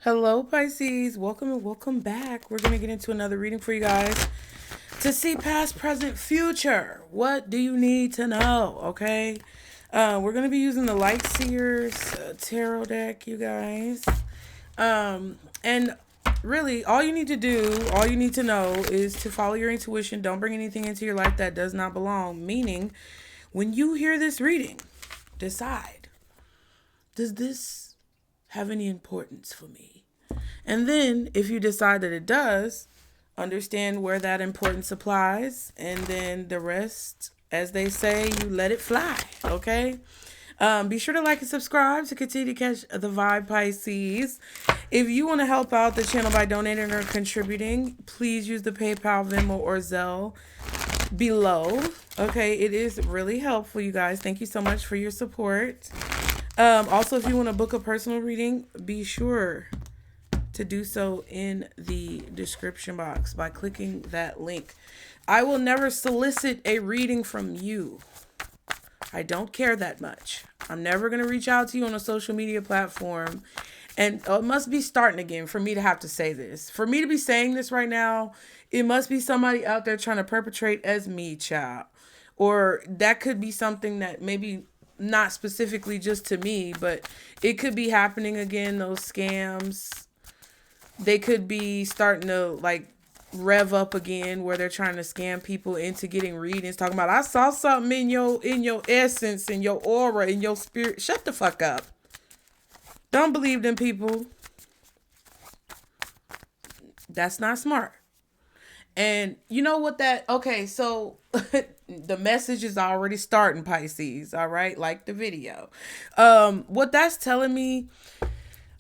Hello, Pisces. Welcome and welcome back. We're going to get into another reading for you guys to see past, present, future. What do you need to know? Okay. We're going to be using the Light Seers tarot deck, you guys. And really, all you need to know is to follow your intuition. Don't bring anything into your life that does not belong. Meaning, when you hear this reading, decide, does this have any importance for me? And then if you decide that it does, understand where that importance applies, and then the rest, as they say, you let it fly. Okay. Be sure to like and subscribe to continue to catch the vibe, Pisces. If you want to help out the channel by donating or contributing, please use the PayPal, Venmo, or Zelle below. Okay, it is really helpful, you guys. Thank you so much for your support. Also, if you want to book a personal reading, be sure to do so in the description box by clicking that link. I will never solicit a reading from you. I don't care that much. I'm never going to reach out to you on a social media platform. And it must be starting again for me to have to say this. For me to be saying this right now, it must be somebody out there trying to perpetrate as me, child. Or that could be something that maybe not specifically just to me, but it could be happening again, those scams. They could be starting to like rev up again where they're trying to scam people into getting readings, talking about, I saw something in your essence, in your aura, in your spirit. Shut the fuck up. Don't believe them people. That's not smart. And you know what okay, so the message is already starting, Pisces, all right? Like the video. What that's telling me,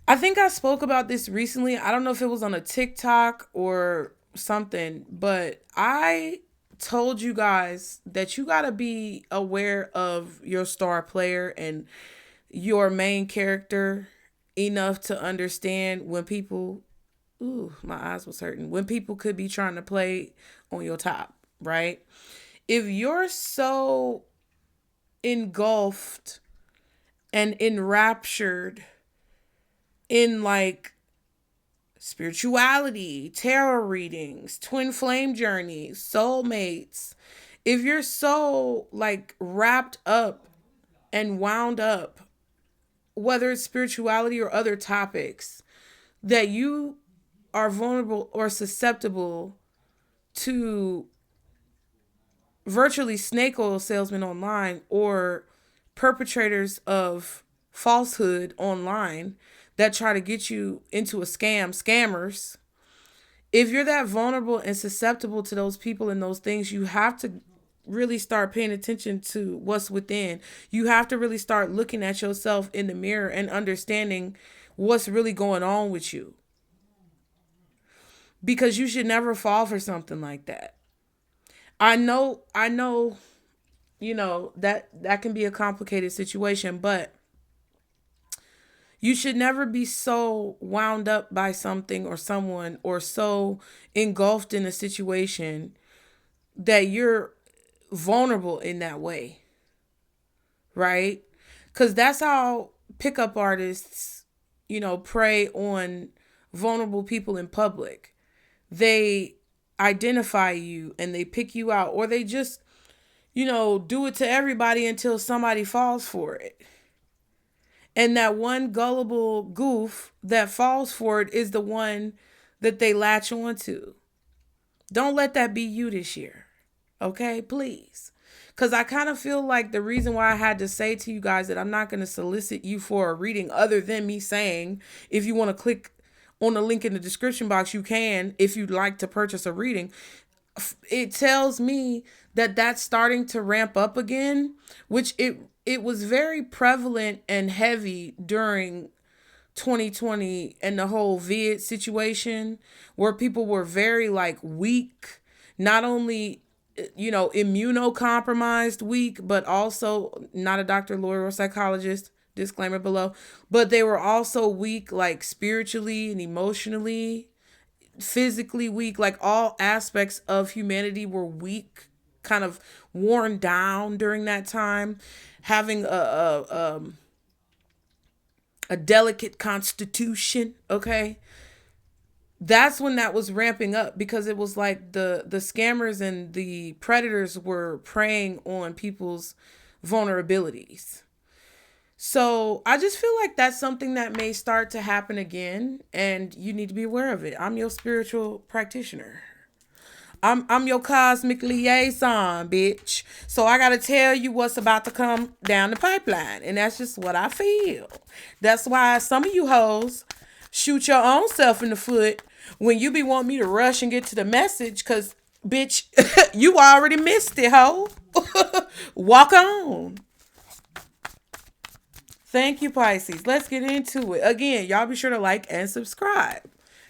I think I spoke about this recently. I don't know if it was on a TikTok or something, but I told you guys that you got to be aware of your star player and your main character enough to understand when people, my eyes was hurting, when people could be trying to play on your top, right? If you're so engulfed and enraptured in like spirituality, tarot readings, twin flame journeys, soulmates, if you're so like wrapped up and wound up, whether it's spirituality or other topics, that you are vulnerable or susceptible to virtually snake oil salesmen online or perpetrators of falsehood online that try to get you into a scammers. If you're that vulnerable and susceptible to those people and those things, you have to really start paying attention to what's within. You have to really start looking at yourself in the mirror and understanding what's really going on with you. Because you should never fall for something like that. I know, you know, that can be a complicated situation, but you should never be so wound up by something or someone or so engulfed in a situation that you're vulnerable in that way, right? Because that's how pickup artists, you know, prey on vulnerable people in public. They identify you and they pick you out, or they just, you know, do it to everybody until somebody falls for it. And that one gullible goof that falls for it is the one that they latch onto. Don't let that be you this year. Okay, please. Because I kind of feel like the reason why I had to say to you guys that I'm not going to solicit you for a reading, other than me saying, if you want to click on the link in the description box, you can, if you'd like to purchase a reading. It tells me that that's starting to ramp up again, which it was very prevalent and heavy during 2020 and the whole vid situation, where people were very like weak, not only, you know, immunocompromised weak, but also, not a doctor, lawyer, or psychologist, disclaimer below, but they were also weak, like spiritually and emotionally, physically weak, like all aspects of humanity were weak, kind of worn down during that time, having a delicate constitution, okay? That's when that was ramping up, because it was like the scammers and the predators were preying on people's vulnerabilities. So I just feel like that's something that may start to happen again, and you need to be aware of it. I'm your spiritual practitioner. I'm your cosmic liaison, bitch. So I gotta tell you what's about to come down the pipeline. And that's just what I feel. That's why some of you hoes shoot your own self in the foot when you be wanting me to rush and get to the message, cause bitch, you already missed it, ho. Walk on. Thank you, Pisces. Let's get into it. Again, y'all be sure to like and subscribe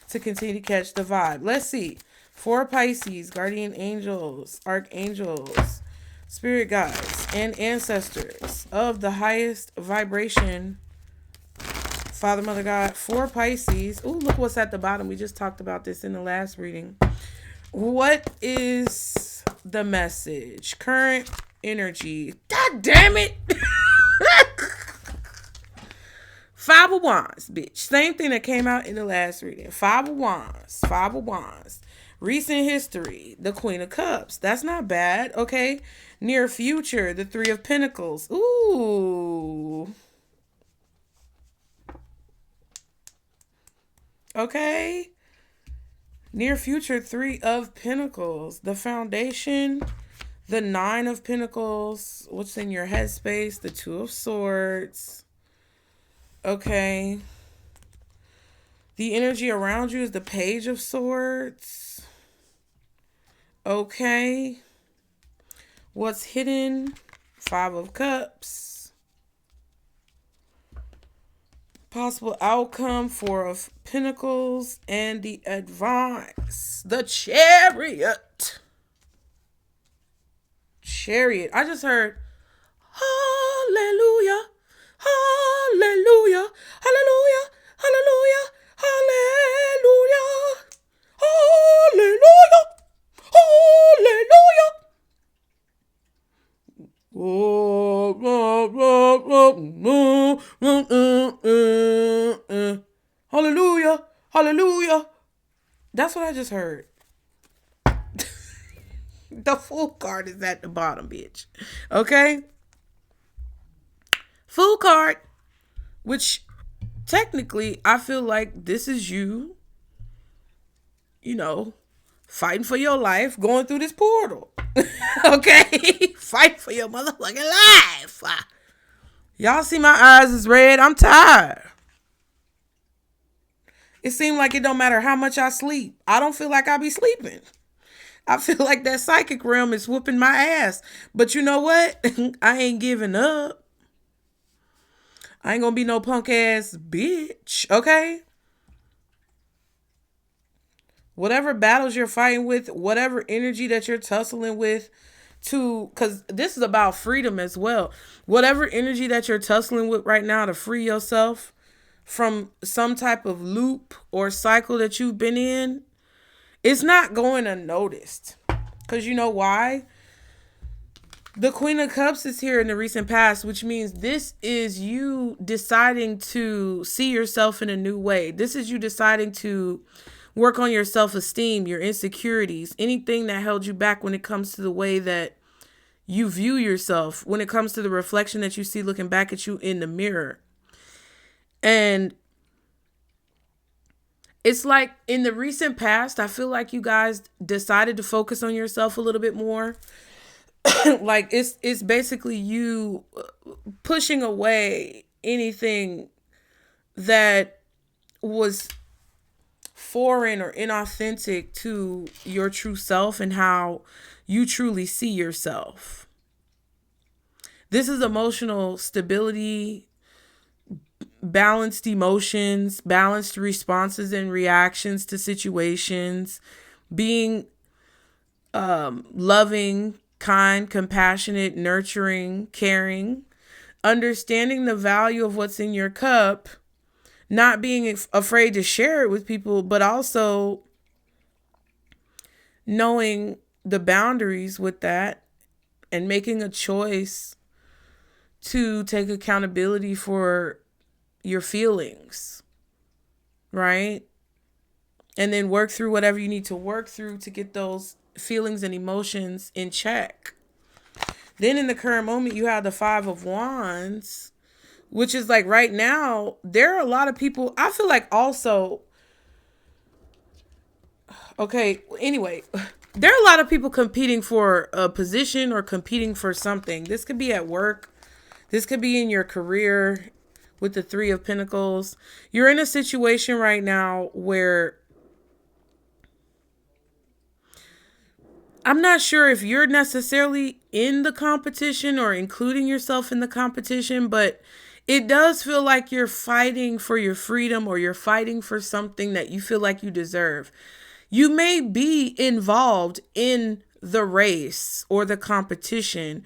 to continue to catch the vibe. Let's see. For Pisces, guardian angels, archangels, spirit guides, and ancestors of the highest vibration, Father, Mother, God, for Pisces. Ooh, look what's at the bottom. We just talked about this in the last reading. What is the message? Current energy. God damn it. Five of Wands, bitch. Same thing that came out in the last reading. Five of Wands. Five of Wands. Recent history, the Queen of Cups. That's not bad, okay? Near future, the Three of Pentacles. Ooh. Okay. Near future, Three of Pentacles. The Foundation, the Nine of Pentacles. What's in your headspace? The Two of Swords. Okay. The energy around you is the Page of Swords. Okay. What's hidden? Five of Cups. Possible outcome, Four of Pentacles. And the advice. The Chariot. Chariot. I just heard, hallelujah. Hallelujah. Hallelujah. Hallelujah. Hallelujah. Hallelujah. Hallelujah. Hallelujah. Hallelujah. That's what I just heard. The Fool card is at the bottom, bitch. Okay? Fool card, which technically I feel like this is you, fighting for your life, going through this portal. Okay? Fight for your motherfucking life. Y'all see my eyes is red. I'm tired. It seemed like it don't matter how much I sleep. I don't feel like I be sleeping. I feel like that psychic realm is whooping my ass. But you know what? I ain't giving up. I ain't gonna be no punk ass bitch. Okay? Whatever battles you're fighting with, whatever energy that you're tussling with, because this is about freedom as well. Whatever energy that you're tussling with right now to free yourself from some type of loop or cycle that you've been in, it's not going unnoticed. Because you know why? The Queen of Cups is here in the recent past, which means this is you deciding to see yourself in a new way. This is you deciding to work on your self-esteem, your insecurities, anything that held you back when it comes to the way that you view yourself, when it comes to the reflection that you see looking back at you in the mirror. And it's like in the recent past, I feel like you guys decided to focus on yourself a little bit more. Like it's basically you pushing away anything that was foreign or inauthentic to your true self and how you truly see yourself. This is emotional stability, balanced emotions, balanced responses and reactions to situations, being loving, kind, compassionate, nurturing, caring, understanding the value of what's in your cup, not being afraid to share it with people, but also knowing the boundaries with that and making a choice to take accountability for, your feelings, right? And then work through whatever you need to work through to get those feelings and emotions in check. Then in the current moment, you have the Five of Wands, which is like right now, there are a lot of people, I feel like also, okay, anyway, there are a lot of people competing for a position or competing for something. This could be at work. This could be in your career with the Three of Pentacles. You're in a situation right now where I'm not sure if you're necessarily in the competition or including yourself in the competition, but it does feel like you're fighting for your freedom or you're fighting for something that you feel like you deserve. You may be involved in the race or the competition,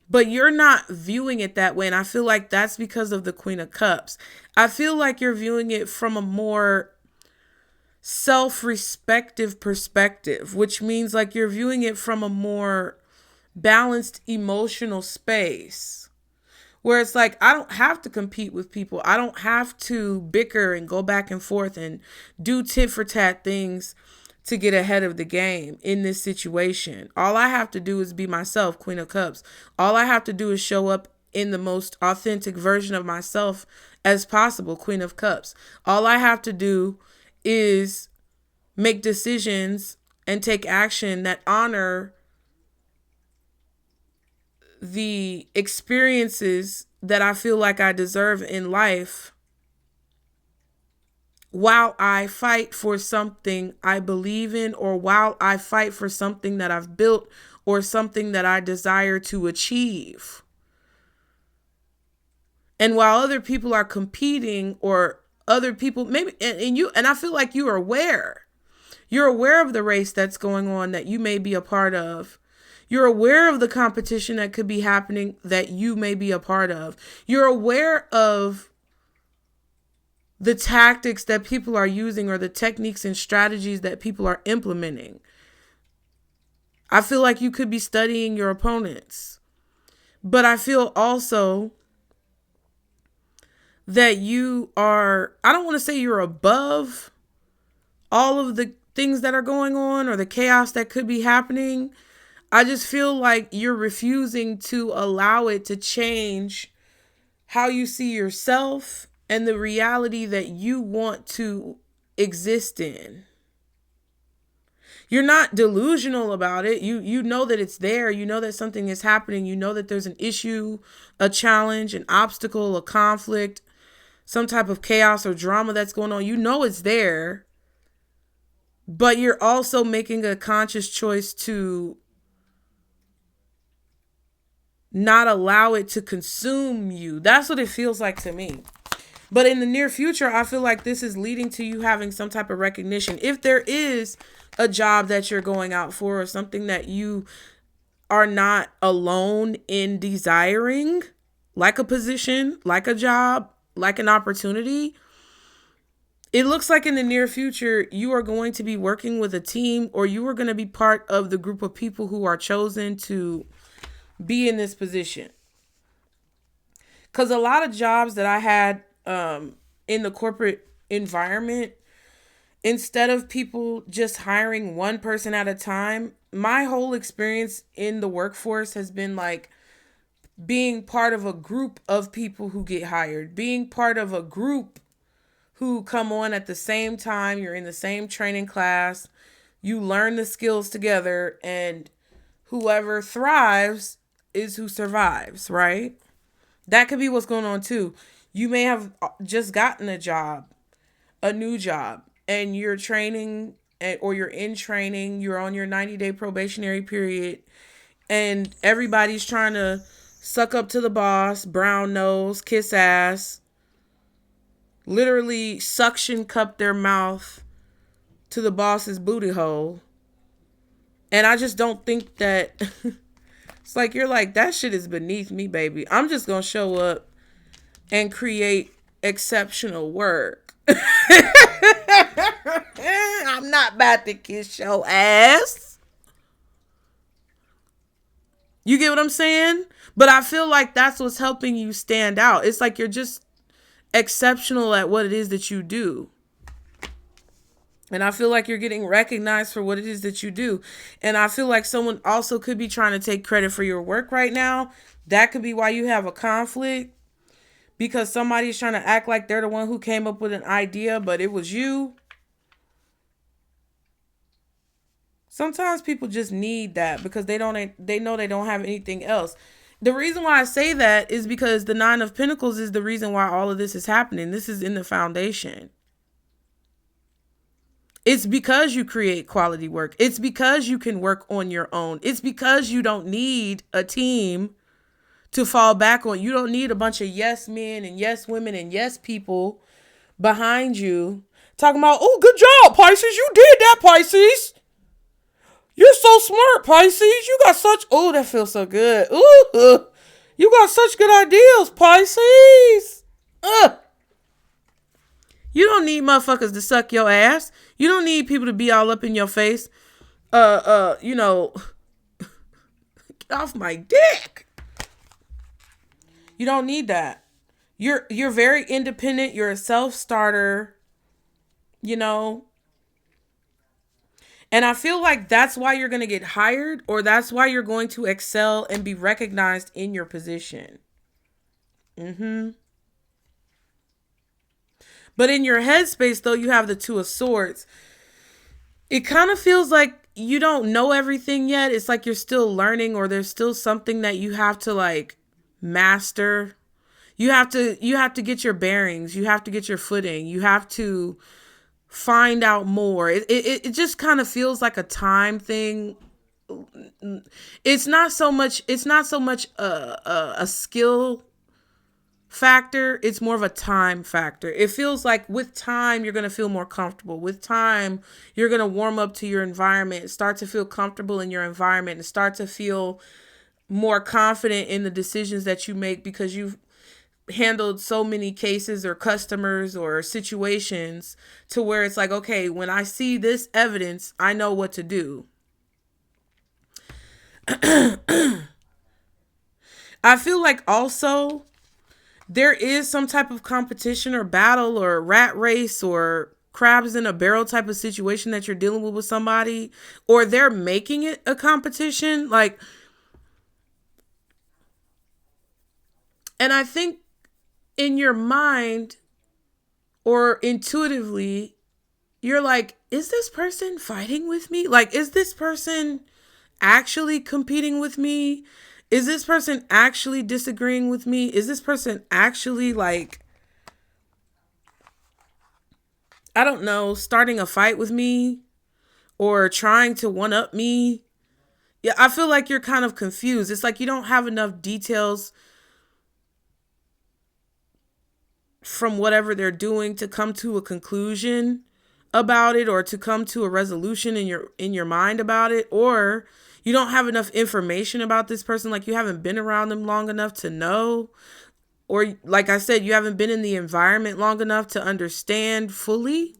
but you're not viewing it that way. And I feel like that's because of the Queen of Cups. I feel like you're viewing it from a more self-respective perspective, which means like you're viewing it from a more balanced emotional space where it's like, I don't have to compete with people. I don't have to bicker and go back and forth and do tit for tat things to get ahead of the game in this situation. All I have to do is be myself, Queen of Cups. All I have to do is show up in the most authentic version of myself as possible, Queen of Cups. All I have to do is make decisions and take action that honor the experiences that I feel like I deserve in life while I fight for something I believe in, or while I fight for something that I've built or something that I desire to achieve. And while other people are competing, or other people maybe, and I feel like you're aware of the race that's going on that you may be a part of. You're aware of the competition that could be happening that you may be a part of. You're aware of the tactics that people are using or the techniques and strategies that people are implementing. I feel like you could be studying your opponents. But I feel also that you are, I don't want to say you're above all of the things that are going on or the chaos that could be happening. I just feel like you're refusing to allow it to change how you see yourself and the reality that you want to exist in. You're not delusional about it. You know that it's there. You know that something is happening. You know that there's an issue, a challenge, an obstacle, a conflict, some type of chaos or drama that's going on. You know it's there. But you're also making a conscious choice to not allow it to consume you. That's what it feels like to me. But in the near future, I feel like this is leading to you having some type of recognition. If there is a job that you're going out for or something that you are not alone in desiring, like a position, like a job, like an opportunity, it looks like in the near future, you are going to be working with a team, or you are going to be part of the group of people who are chosen to be in this position. Because a lot of jobs that I had in the corporate environment, instead of people just hiring one person at a time, my whole experience in the workforce has been like being part of a group of people who get hired, being part of a group who come on at the same time. You're in the same training class. You learn the skills together, and whoever thrives is who survives, right? That could be what's going on too. You may have just gotten a new job, and you're training, or you're in training. You're on your 90-day probationary period, and everybody's trying to suck up to the boss, brown nose, kiss ass, literally suction cup their mouth to the boss's booty hole. And I just don't think that it's like, you're like, that shit is beneath me, baby. I'm just going to show up and create exceptional work. I'm not about to kiss your ass. You get what I'm saying? But I feel like that's what's helping you stand out. It's like you're just exceptional at what it is that you do. And I feel like you're getting recognized for what it is that you do. And I feel like someone also could be trying to take credit for your work right now. That could be why you have a conflict. Because somebody's trying to act like they're the one who came up with an idea, but it was you. Sometimes people just need that because they know they don't have anything else. The reason why I say that is because the Nine of Pentacles is the reason why all of this is happening. This is in the foundation. It's because you create quality work. It's because you can work on your own. It's because you don't need a team to fall back on. You don't need a bunch of yes men and yes women and yes people behind you talking about, oh, good job, Pisces. You did that, Pisces. You're so smart, Pisces. You got such, oh, that feels so good. Ooh, you got such good ideas, Pisces. You don't need motherfuckers to suck your ass. You don't need people to be all up in your face. You know, get off my dick. You don't need that. You're very independent. You're a self-starter, you know. And I feel like that's why you're going to get hired, or that's why you're going to excel and be recognized in your position. But in your headspace, though, you have the Two of Swords. It kind of feels like you don't know everything yet. It's like you're still learning, or there's still something that you have to like master. You have to get your bearings. You have to get your footing. You have to find out more. It just kind of feels like a time thing. It's not so much a skill factor. It's more of a time factor. It feels like with time, you're going to feel more comfortable. With time, you're going to warm up to your environment, start to feel comfortable in your environment, and start to feel more confident in the decisions that you make because you've handled so many cases or customers or situations to where it's like, okay, when I see this evidence, I know what to do. I feel like also there is some type of competition or battle or rat race or crabs in a barrel type of situation that you're dealing with somebody, or they're making it a competition. Like, and I think in your mind or intuitively, you're like, is this person fighting with me? Like, is this person actually competing with me? Is this person actually disagreeing with me? Is this person actually like, I don't know, starting a fight with me or trying to one up me? Yeah, I feel like you're kind of confused. It's like you don't have enough details from whatever they're doing to come to a conclusion about it, or to come to a resolution in your mind about it, or you don't have enough information about this person. Like, you haven't been around them long enough to know, or like I said, you haven't been in the environment long enough to understand fully.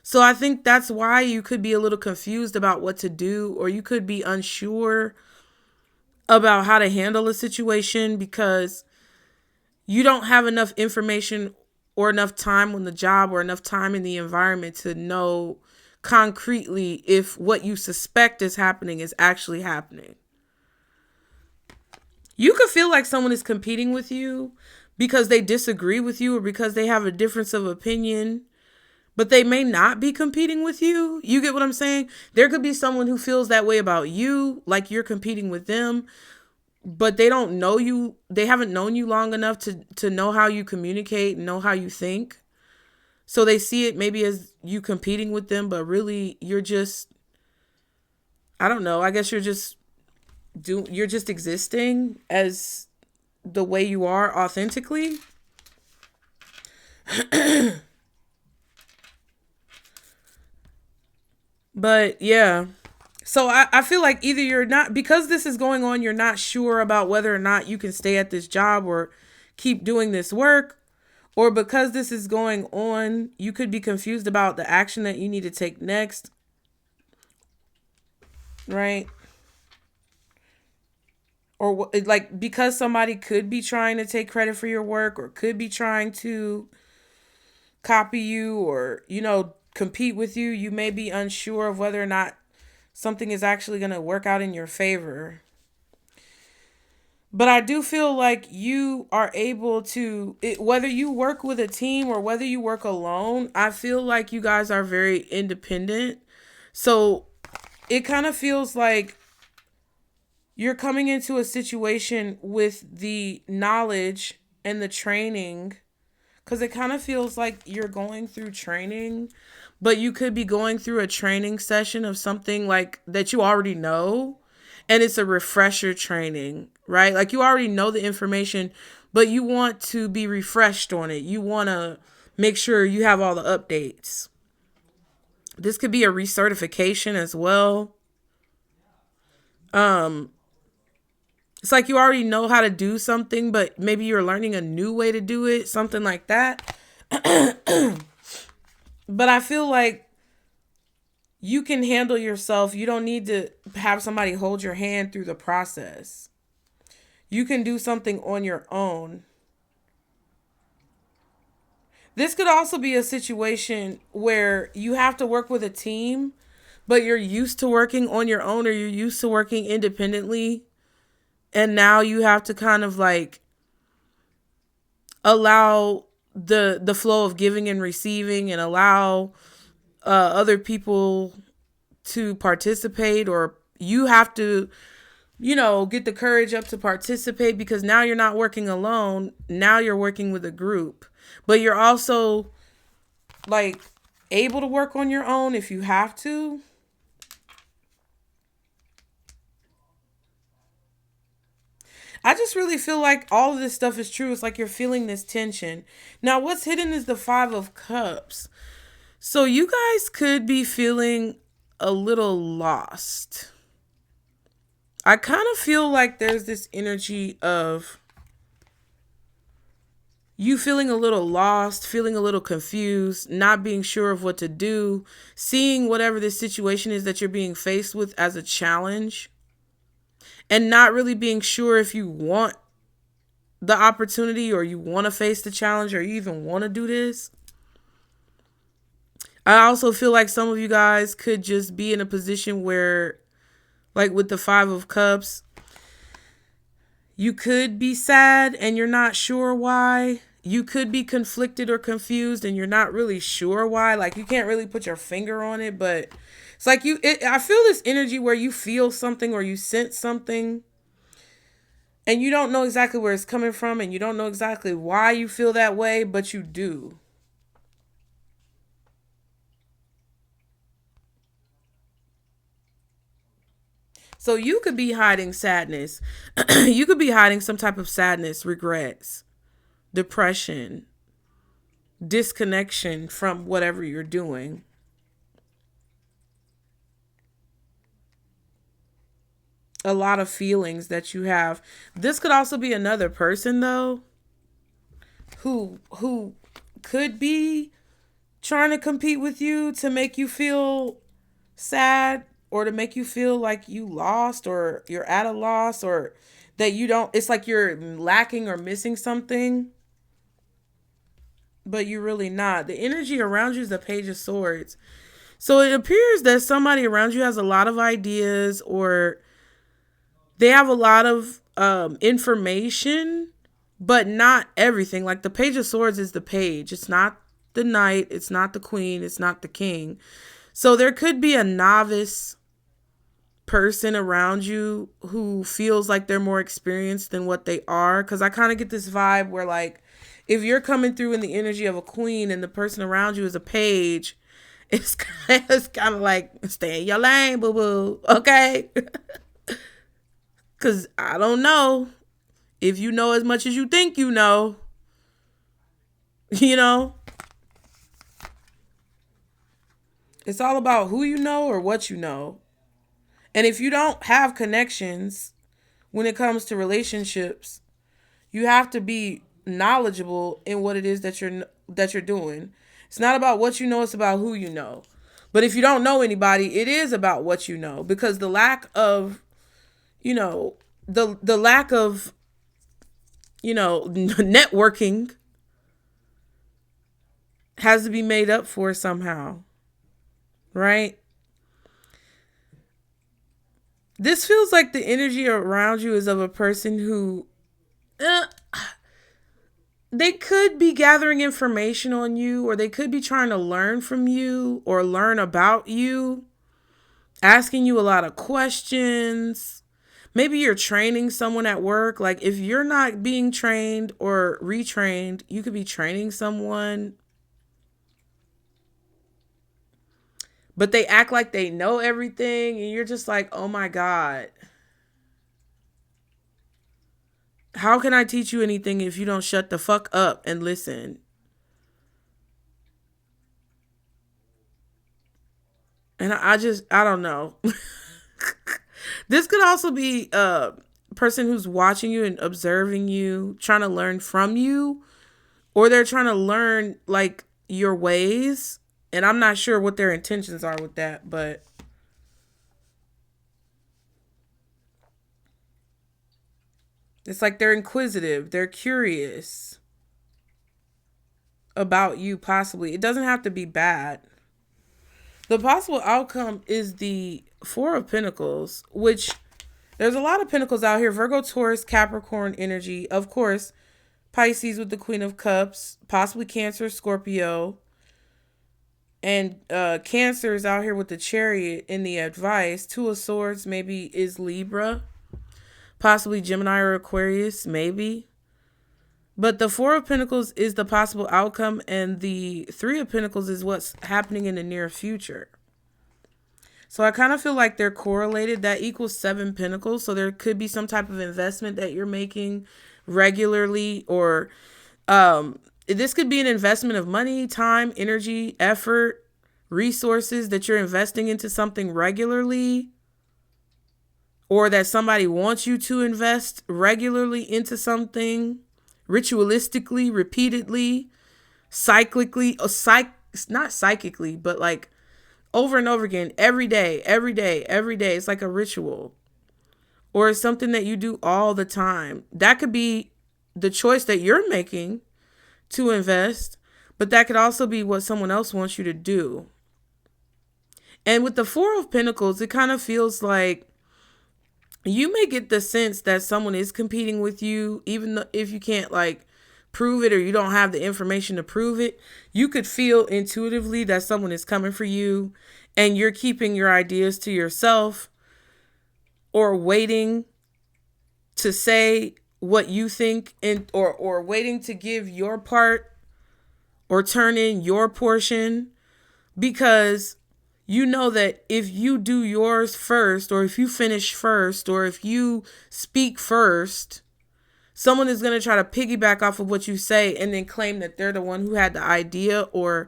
So I think that's why you could be a little confused about what to do, or you could be unsure about how to handle a situation because you don't have enough information or enough time on the job or enough time in the environment to know concretely if what you suspect is happening is actually happening. You could feel like someone is competing with you because they disagree with you or because they have a difference of opinion, but they may not be competing with you. You get what I'm saying? There could be someone who feels that way about you, like you're competing with them, but they don't know you. They haven't known you long enough to know how you communicate and know how you think. So they see it maybe as you competing with them, but really you're just, I don't know, I guess you're just existing as the way you are authentically. But yeah. So I feel like either you're not, because this is going on, you're not sure about whether or not you can stay at this job or keep doing this work, or because this is going on, you could be confused about the action that you need to take next. Right? or like, because somebody could be trying to take credit for your work, or could be trying to copy you, or, compete with you. You may be unsure of whether or not something is actually going to work out in your favor. But I do feel like you are able to, whether you work with a team or whether you work alone, I feel like you guys are very independent. So it kind of feels like you're coming into a situation with the knowledge and the training, because it kind of feels like you're going through training, but you could be going through a training session of something like that you already know. And it's a refresher training, right? Like, you already know the information, but you want to be refreshed on it. You want to make sure you have all the updates. This could be a recertification as well. It's like you already know how to do something, but maybe you're learning a new way to do it, something like that. But I feel like you can handle yourself. You don't need to have somebody hold your hand through the process. You can do something on your own. This could also be a situation where you have to work with a team, but you're used to working on your own, or you're used to working independently. And now you have to kind of like allow the flow of giving and receiving, and allow other people to participate, or you have to, get the courage up to participate, because now you're not working alone. Now you're working with a group, but you're also like able to work on your own if you have to. I just really feel like all of this stuff is true. It's like you're feeling this tension. Now, what's hidden is the Five of Cups. So you guys could be feeling a little lost. I kind of feel like there's this energy of you feeling a little lost, feeling a little confused, not being sure of what to do, seeing whatever this situation is that you're being faced with as a challenge, and not really being sure if you want the opportunity, or you want to face the challenge, or you even want to do this. I also feel like some of you guys could just be in a position where, like with the Five of Cups, you could be sad and you're not sure why. You could be conflicted or confused and you're not really sure why. Like, you can't really put your finger on it, but it's like I feel this energy where you feel something or you sense something and you don't know exactly where it's coming from, and you don't know exactly why you feel that way, but you do. So you could be hiding sadness. You could be hiding some type of sadness, regrets, depression, disconnection from whatever you're doing. A lot of feelings that you have. This could also be another person, though, who could be trying to compete with you to make you feel sad, or to make you feel like you lost, or you're at a loss, or that you don't, it's like you're lacking or missing something, but you're really not. The energy around you is the Page of Swords. So it appears that somebody around you has a lot of ideas, or they have a lot of information, but not everything. Like, the Page of Swords is the page. It's not the knight. It's not the queen. It's not the king. So there could be a novice person around you who feels like they're more experienced than what they are. Because I kind of get this vibe where, like, if you're coming through in the energy of a queen and the person around you is a page, it's kind of like, stay in your lane, boo-boo, okay? Because I don't know if you know as much as you think you know, you know? It's all about who you know or what you know. And if you don't have connections when it comes to relationships, you have to be knowledgeable in what it is that you're doing. It's not about what you know, it's about who you know. But if you don't know anybody, it is about what you know, because the lack of, the lack of, networking has to be made up for somehow, right? This feels like the energy around you is of a person who they could be gathering information on you, or they could be trying to learn from you or learn about you, asking you a lot of questions. Maybe you're training someone at work. Like if you're not being trained or retrained, you could be training someone, but they act like they know everything and you're just like, oh my God. How can I teach you anything if you don't shut the fuck up and listen? And I don't know. This could also be a person who's watching you and observing you, trying to learn from you, or they're trying to learn like your ways. And I'm not sure what their intentions are with that, but it's like they're inquisitive, they're curious about you, possibly. It doesn't have to be bad. The possible outcome is the Four of Pentacles, which there's a lot of pentacles out here. Virgo, Taurus, Capricorn energy. Of course, Pisces with the Queen of Cups, possibly Cancer, Scorpio. And Cancer is out here with the Chariot in the advice. Two of Swords maybe is Libra. Possibly Gemini or Aquarius, maybe. But the Four of Pentacles is the possible outcome, and the Three of Pentacles is what's happening in the near future. So I kind of feel like they're correlated. That equals 7 Pentacles. So there could be some type of investment that you're making regularly, or this could be an investment of money, time, energy, effort, resources that you're investing into something regularly, or that somebody wants you to invest regularly into something. Ritualistically, repeatedly, cyclically, not psychically, but like over and over again, every day, every day, every day. It's like a ritual, or it's something that you do all the time. That could be the choice that you're making to invest, but that could also be what someone else wants you to do. And with the Four of Pentacles, it kind of feels like you may get the sense that someone is competing with you, even though if you can't like prove it, or you don't have the information to prove it. You could feel intuitively that someone is coming for you, and you're keeping your ideas to yourself, or waiting to say what you think, and or waiting to give your part or turn in your portion, because you know that if you do yours first, or if you finish first, or if you speak first, someone is going to try to piggyback off of what you say and then claim that they're the one who had the idea, or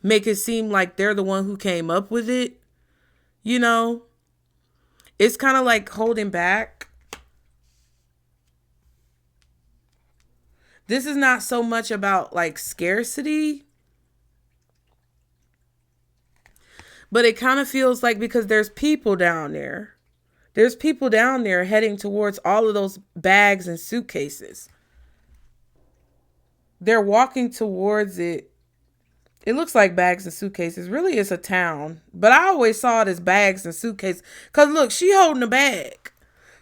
make it seem like they're the one who came up with it. You know, it's kind of like holding back. This is not so much about like scarcity, but it kind of feels like, because there's people down there. There's people down there heading towards all of those bags and suitcases. They're walking towards it. It looks like bags and suitcases. Really, it's a town. But I always saw it as bags and suitcases. Because look, she holding a bag.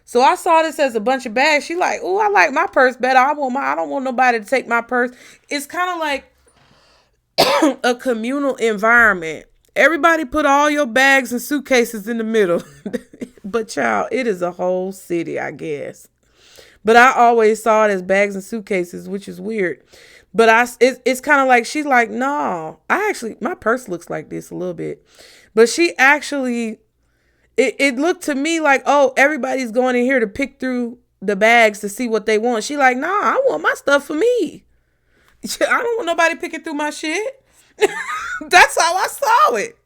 So I saw this as a bunch of bags. She like, oh, I like my purse better. I don't want nobody to take my purse. It's kind of like a communal environment. Everybody put all your bags and suitcases in the middle. But child, it is a whole city, I guess. But I always saw it as bags and suitcases, which is weird. But it's kind of like, she's like, no, my purse looks like this a little bit. But she actually, it looked to me like, oh, everybody's going in here to pick through the bags to see what they want. She like, nah, I want my stuff for me. I don't want nobody picking through my shit. That's how I saw it.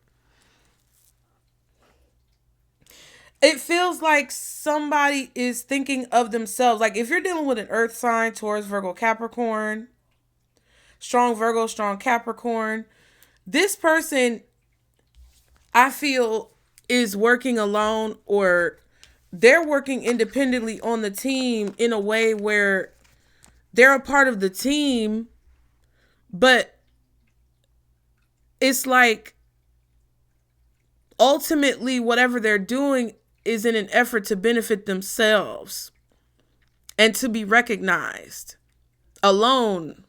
It feels like somebody is thinking of themselves. Like if you're dealing with an earth sign, Taurus, Virgo, Capricorn, strong Virgo, strong Capricorn, this person, I feel, is working alone, or they're working independently on the team in a way where they're a part of the team, but it's like ultimately whatever they're doing is in an effort to benefit themselves and to be recognized alone.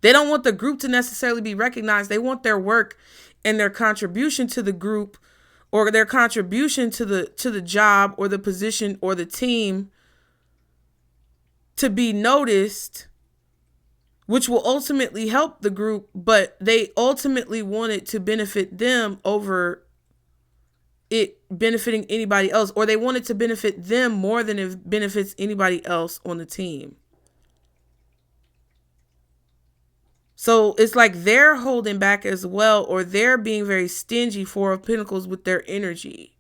They don't want the group to necessarily be recognized. They want their work and their contribution to the group, or their contribution to the job or the position or the team, to be noticed, which will ultimately help the group, but they ultimately want it to benefit them over it benefiting anybody else, or they want it to benefit them more than it benefits anybody else on the team. So it's like they're holding back as well, or they're being very stingy, Four of Pentacles, with their energy.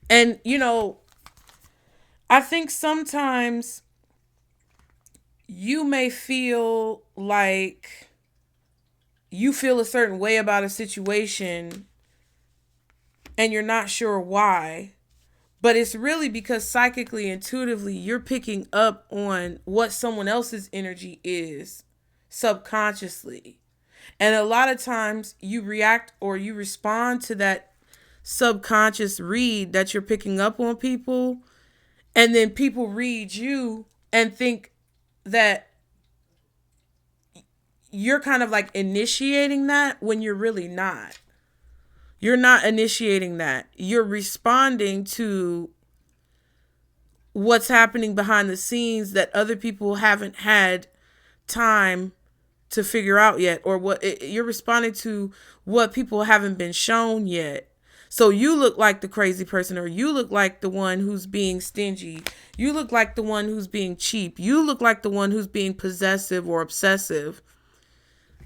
And, you know, I think sometimes you may feel like you feel a certain way about a situation and you're not sure why, but it's really because psychically, intuitively, you're picking up on what someone else's energy is subconsciously. And a lot of times you react or you respond to that subconscious read that you're picking up on people, and then people read you and think that you're kind of like initiating that when you're really not. You're not initiating that. You're responding to what's happening behind the scenes that other people haven't had time to figure out yet, or you're responding to what people haven't been shown yet. So you look like the crazy person, or you look like the one who's being stingy. You look like the one who's being cheap. You look like the one who's being possessive or obsessive.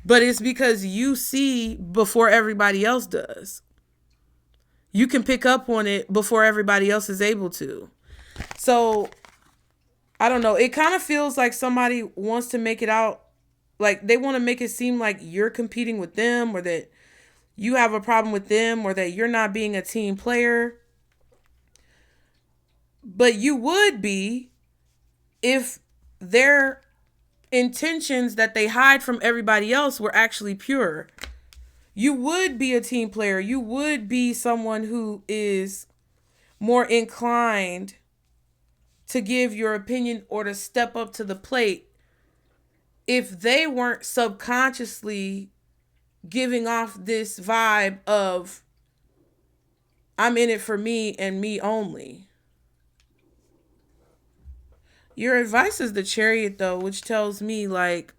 But it's because you see before everybody else does. You can pick up on it before everybody else is able to. So, I don't know. It kind of feels like somebody wants to make it out, like they want to make it seem like you're competing with them, or that you have a problem with them, or that you're not being a team player. But you would be if their intentions that they hide from everybody else were actually pure. You would be a team player. You would be someone who is more inclined to give your opinion or to step up to the plate if they weren't subconsciously giving off this vibe of, I'm in it for me and me only. Your advice is the Chariot, though, which tells me like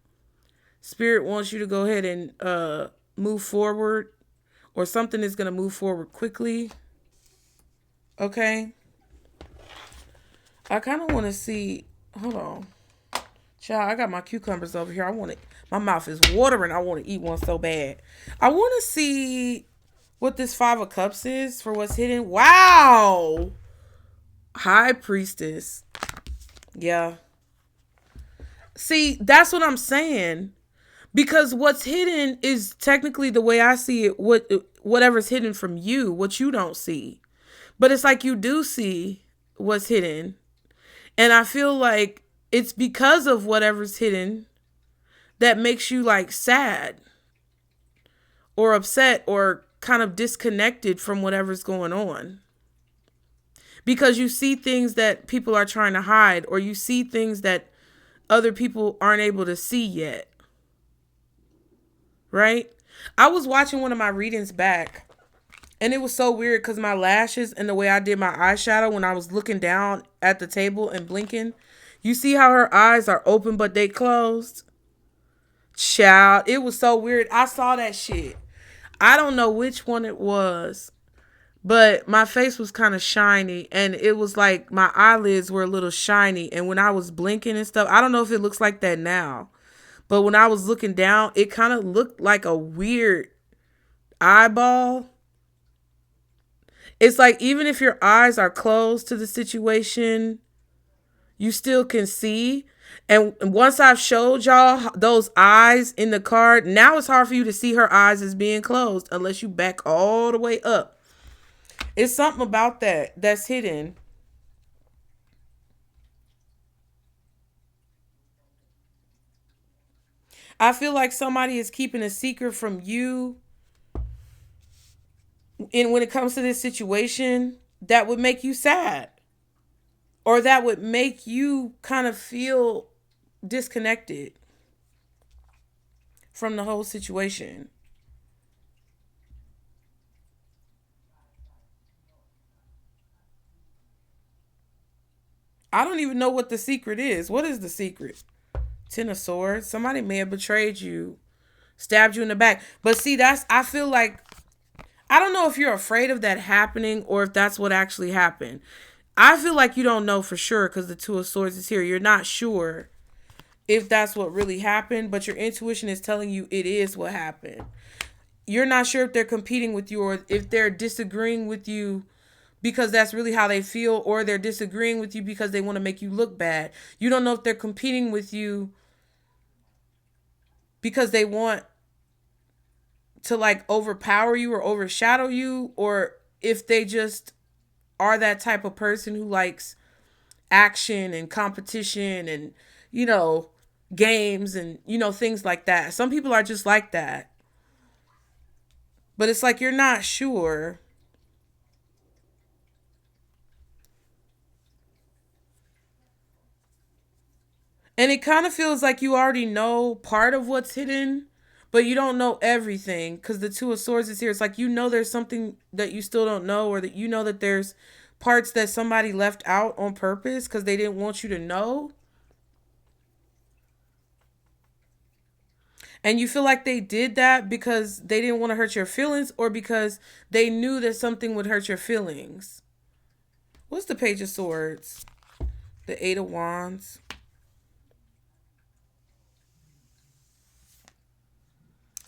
Spirit wants you to go ahead and move forward, or something is going to move forward quickly. Okay. I kind of want to see, hold on. Child, I got my cucumbers over here. My mouth is watering. I want to eat one so bad. I want to see what this Five of Cups is for what's hidden. Wow. High Priestess. Yeah. See, that's what I'm saying. Because what's hidden is technically, the way I see it, whatever's hidden from you, what you don't see. But it's like you do see what's hidden. And I feel like it's because of whatever's hidden that makes you like sad or upset or kind of disconnected from whatever's going on. Because you see things that people are trying to hide, or you see things that other people aren't able to see yet. Right? I was watching one of my readings back, and it was so weird because my lashes and the way I did my eyeshadow when I was looking down at the table and blinking, you see how her eyes are open but they closed? Child, it was so weird. I saw that shit. I don't know which one it was, but my face was kind of shiny, and it was like my eyelids were a little shiny, and when I was blinking and stuff, I don't know if it looks like that now, but when I was looking down, it kind of looked like a weird eyeball. It's like even if your eyes are closed to the situation, you still can see. And once I've showed y'all those eyes in the card, now it's hard for you to see her eyes as being closed unless you back all the way up. It's something about that that's hidden. I feel like somebody is keeping a secret from you, and when it comes to this situation, that would make you sad, or that would make you kind of feel disconnected from the whole situation. I don't even know what the secret is. What is the secret? Ten of Swords. Somebody may have betrayed you, stabbed you in the back. But see, I feel like, I don't know if you're afraid of that happening or if that's what actually happened. I feel like you don't know for sure because the Two of Swords is here. You're not sure if that's what really happened, but your intuition is telling you it is what happened. You're not sure if they're competing with you or if they're disagreeing with you because that's really how they feel, or they're disagreeing with you because they want to make you look bad. You don't know if they're competing with you because they want to like overpower you or overshadow you, or if they just are that type of person who likes action and competition and, you know, games and, you know, things like that. Some people are just like that. But it's like you're not sure. And it kind of feels like you already know part of what's hidden, but you don't know everything because the Two of Swords is here. It's like you know there's something that you still don't know, or that you know that there's parts that somebody left out on purpose because they didn't want you to know. And you feel like they did that because they didn't want to hurt your feelings, or because they knew that something would hurt your feelings. What's the Page of Swords? The Eight of Wands.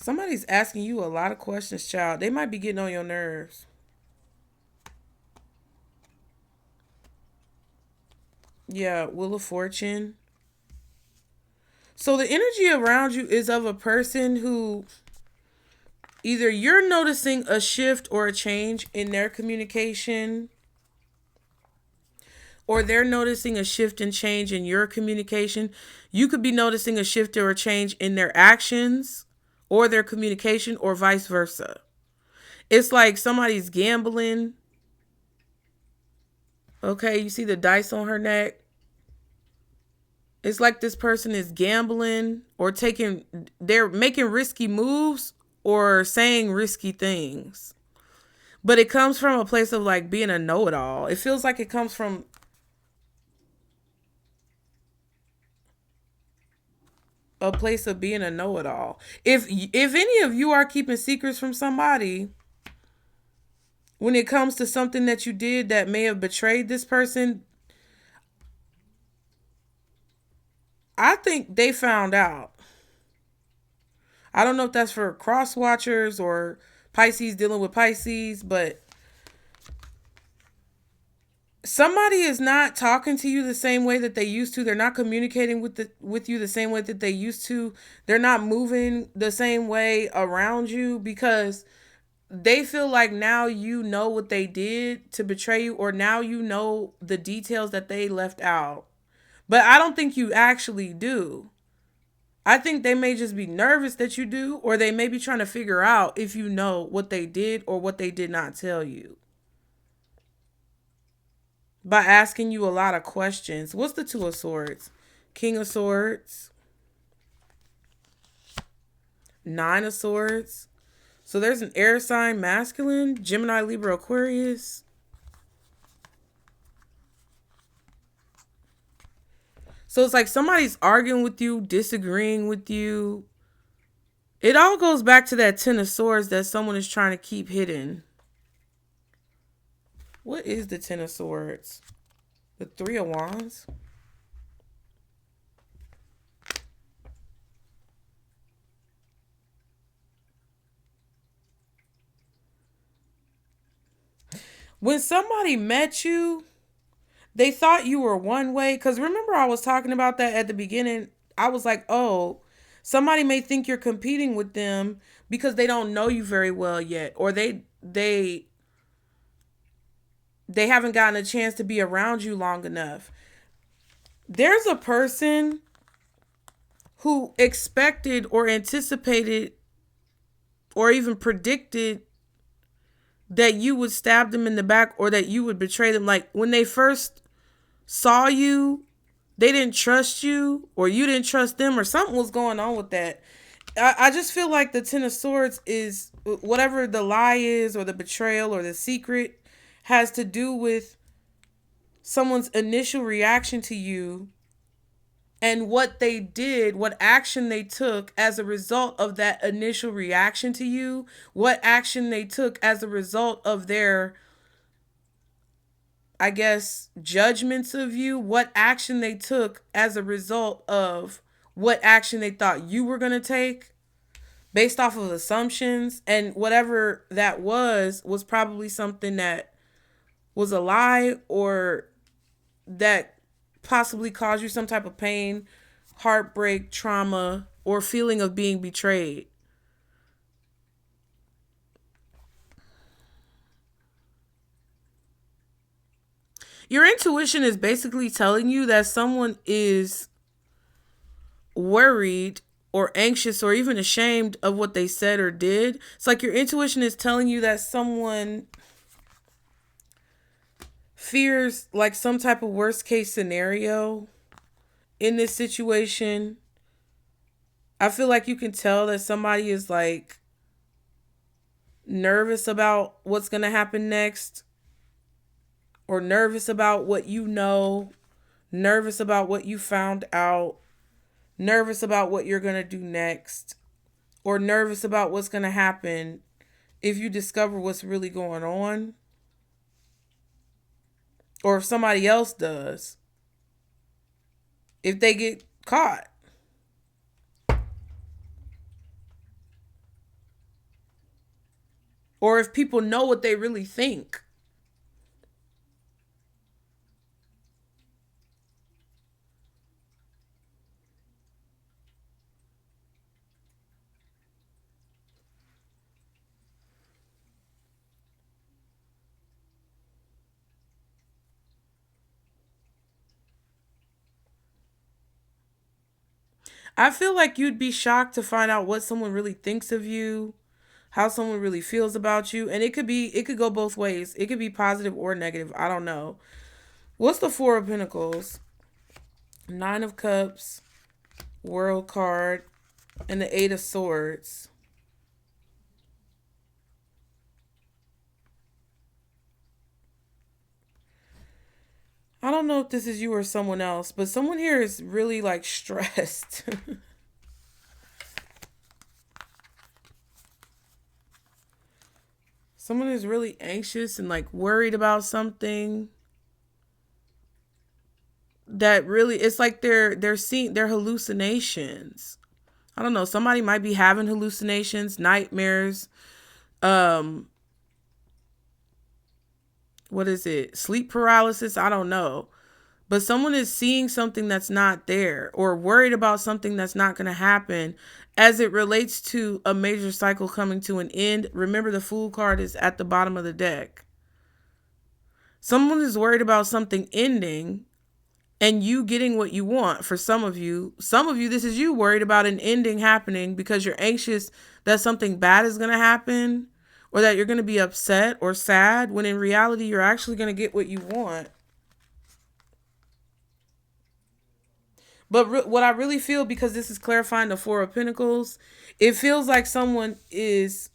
Somebody's asking you a lot of questions, child. They might be getting on your nerves. Yeah, Wheel of Fortune. So the energy around you is of a person who either you're noticing a shift or a change in their communication, or they're noticing a shift and change in your communication. You could be noticing a shift or a change in their actions or their communication, or vice versa. It's like somebody's gambling. Okay, you see the dice on her neck? It's like this person is gambling or they're making risky moves or saying risky things. But it comes from a place of like being a know-it-all. It feels like it comes from a place of being a know-it-all. If any of you are keeping secrets from somebody when it comes to something that you did that may have betrayed this person, I think they found out. I don't know if that's for cross watchers or Pisces dealing with Pisces, but somebody is not talking to you the same way that they used to. They're not communicating with you the same way that they used to. They're not moving the same way around you because they feel like now you know what they did to betray you, or now you know the details that they left out. But I don't think you actually do. I think they may just be nervous that you do, or they may be trying to figure out if you know what they did or what they did not tell you by asking you a lot of questions. What's the Two of Swords? King of Swords. Nine of Swords. So there's an air sign, masculine, Gemini, Libra, Aquarius. So it's like somebody's arguing with you, disagreeing with you. It all goes back to that Ten of Swords that someone is trying to keep hidden. What is the Ten of Swords? The Three of Wands? When somebody met you, they thought you were one way. Because remember I was talking about that at the beginning. I was like, oh, somebody may think you're competing with them because they don't know you very well yet. Or they they haven't gotten a chance to be around you long enough. There's a person who expected or anticipated or even predicted that you would stab them in the back or that you would betray them. Like when they first saw you, they didn't trust you or you didn't trust them or something was going on with that. I just feel like the Ten of Swords is whatever the lie is or the betrayal or the secret has to do with someone's initial reaction to you and what they did, what action they took as a result of that initial reaction to you, what action they took as a result of their, I guess, judgments of you, what action they took as a result of what action they thought you were going to take based off of assumptions. And whatever that was probably something that was a lie or that possibly caused you some type of pain, heartbreak, trauma, or feeling of being betrayed. Your intuition is basically telling you that someone is worried or anxious or even ashamed of what they said or did. It's like your intuition is telling you that someone fears like some type of worst case scenario in this situation. I feel like you can tell that somebody is like nervous about what's going to happen next, or nervous about what you know, nervous about what you found out, nervous about what you're going to do next, or nervous about what's going to happen if you discover what's really going on, or if somebody else does, if they get caught. Or if people know what they really think. I feel like you'd be shocked to find out what someone really thinks of you, how someone really feels about you, and it could go both ways. It could be positive or negative. I don't know. What's the Four of Pentacles? Nine of Cups, World card, and the Eight of Swords. I don't know if this is you or someone else, but someone here is really like stressed. Someone is really anxious and like worried about something that really, it's like they're seeing their hallucinations. I don't know. Somebody might be having hallucinations, nightmares. What is it? Sleep paralysis? I don't know. But someone is seeing something that's not there or worried about something that's not going to happen as it relates to a major cycle coming to an end. Remember, the Fool card is at the bottom of the deck. Someone is worried about something ending and you getting what you want. For some of you, this is you worried about an ending happening because you're anxious that something bad is going to happen or that you're going to be upset or sad, when in reality, you're actually going to get what you want. But what I really feel, because this is clarifying the Four of Pentacles, it feels like someone is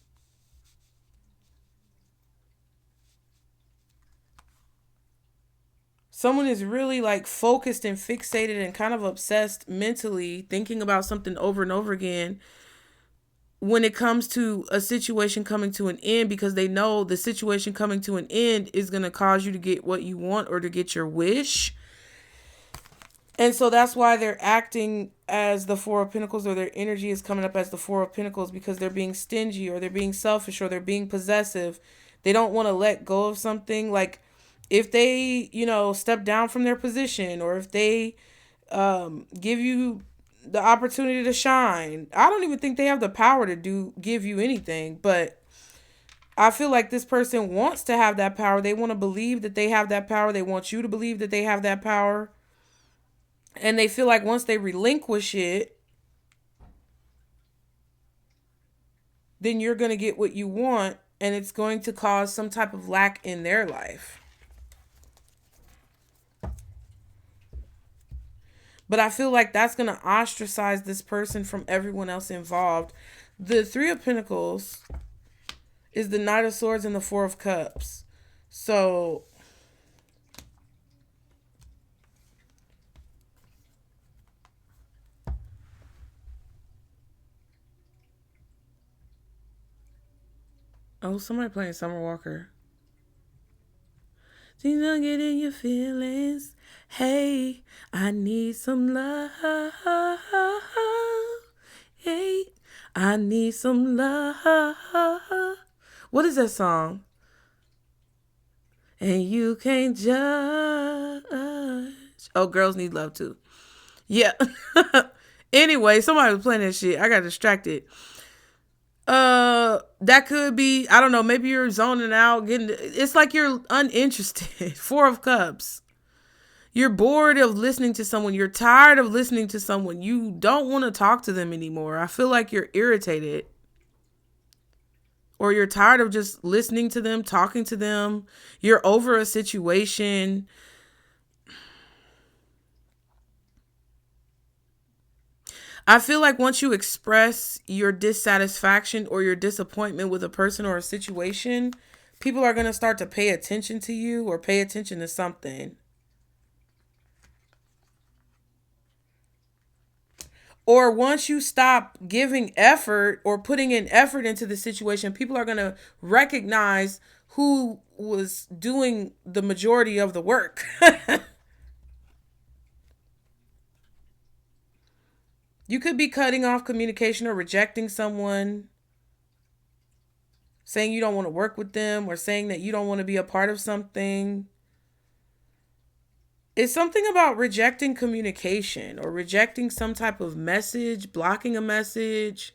really like focused and fixated and kind of obsessed mentally, thinking about something over and over again when it comes to a situation coming to an end, because they know the situation coming to an end is going to cause you to get what you want or to get your wish. And so that's why they're acting as the Four of Pentacles, or their energy is coming up as the Four of Pentacles, because they're being stingy or they're being selfish or they're being possessive. They don't want to let go of something. Like if they, step down from their position, or if they give you the opportunity to shine. I don't even think they have the power to give you anything, but I feel like this person wants to have that power. They want to believe that they have that power. They want you to believe that they have that power. And they feel like once they relinquish it, then you're going to get what you want. And it's going to cause some type of lack in their life. But I feel like that's going to ostracize this person from everyone else involved. The Three of Pentacles is the Knight of Swords and the Four of Cups. So oh, somebody playing Summer Walker. She's not getting your feelings. Hey, I need some love. Hey, I need some love. What is that song? And you can't judge. Oh, girls need love too. Yeah. Anyway, somebody was playing that shit. I got distracted. That could be, I don't know, maybe you're zoning out, it's like you're uninterested. Four of Cups. You're bored of listening to someone. You're tired of listening to someone. You don't want to talk to them anymore. I feel like you're irritated. Or you're tired of just listening to them, talking to them. You're over a situation. I feel like once you express your dissatisfaction or your disappointment with a person or a situation, people are going to start to pay attention to you or pay attention to something. Or once you stop giving effort or putting in effort into the situation, people are going to recognize who was doing the majority of the work. You could be cutting off communication or rejecting someone, saying you don't want to work with them or saying that you don't want to be a part of something. It's something about rejecting communication or rejecting some type of message, blocking a message,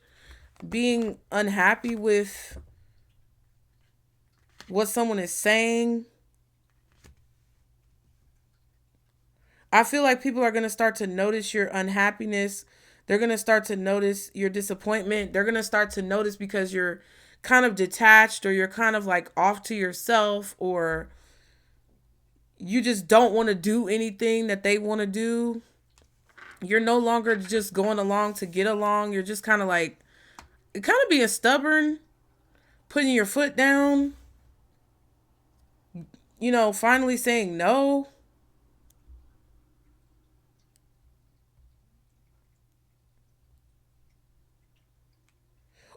being unhappy with what someone is saying. I feel like people are going to start to notice your unhappiness. They're going to start to notice your disappointment. They're going to start to notice because you're kind of detached or you're kind of like off to yourself, or you just don't want to do anything that they want to do. You're no longer just going along to get along. You're just kind of like, kind of being stubborn, putting your foot down, finally saying no.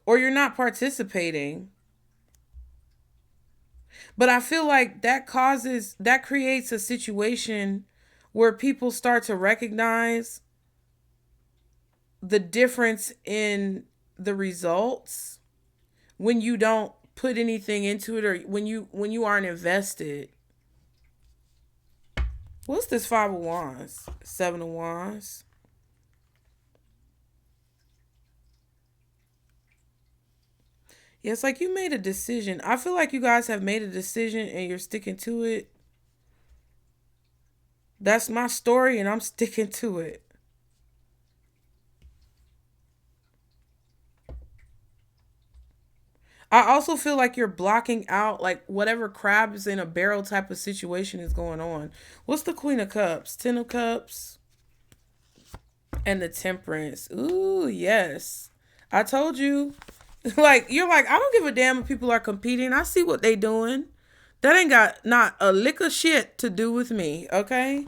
Or you're not participating. But I feel like that creates a situation where people start to recognize the difference in the results when you don't put anything into it, or when you aren't invested. What's this Five of Wands? Seven of Wands. Yeah, it's like you made a decision. I feel like you guys have made a decision and you're sticking to it. That's my story and I'm sticking to it. I also feel like you're blocking out like whatever crabs in a barrel type of situation is going on. What's the Queen of Cups? Ten of Cups. And the Temperance. Ooh, yes. I told you. Like, you're like, I don't give a damn if people are competing. I see what they doing. That ain't got not a lick of shit to do with me, okay?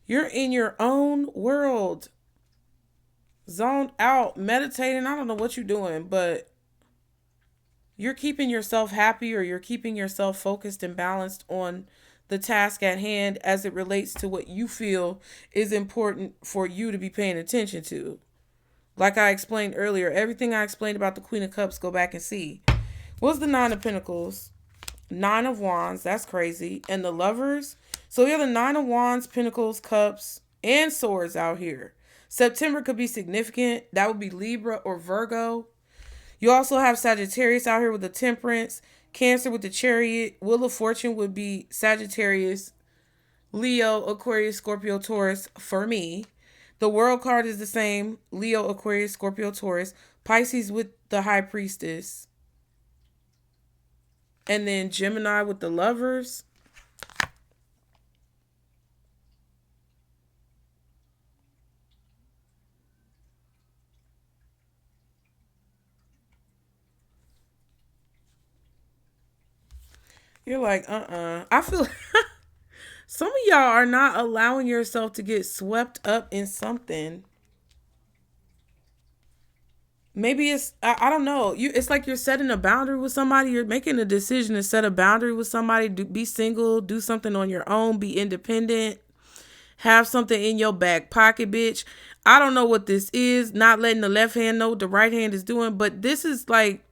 You're in your own world. Zoned out, meditating. I don't know what you're doing, but you're keeping yourself happy, or you're keeping yourself focused and balanced on the task at hand as it relates to what you feel is important for you to be paying attention to. Like I explained earlier, everything I explained about the Queen of Cups, go back and see. What's the Nine of Pentacles? Nine of Wands, that's crazy. And the Lovers. So we have the Nine of Wands, Pentacles, Cups, and Swords out here. September could be significant. That would be Libra or Virgo. You also have Sagittarius out here with the Temperance, Cancer with the Chariot, Wheel of Fortune would be Sagittarius, Leo, Aquarius, Scorpio, Taurus for me. The World card is the same, Leo, Aquarius, Scorpio, Taurus. Pisces with the High Priestess. And then Gemini with the Lovers. You're like, I feel some of y'all are not allowing yourself to get swept up in something. Maybe I don't know. It's like you're setting a boundary with somebody. You're making a decision to set a boundary with somebody. Be single. Do something on your own. Be independent. Have something in your back pocket, bitch. I don't know what this is. Not letting the left hand know what the right hand is doing. But this is like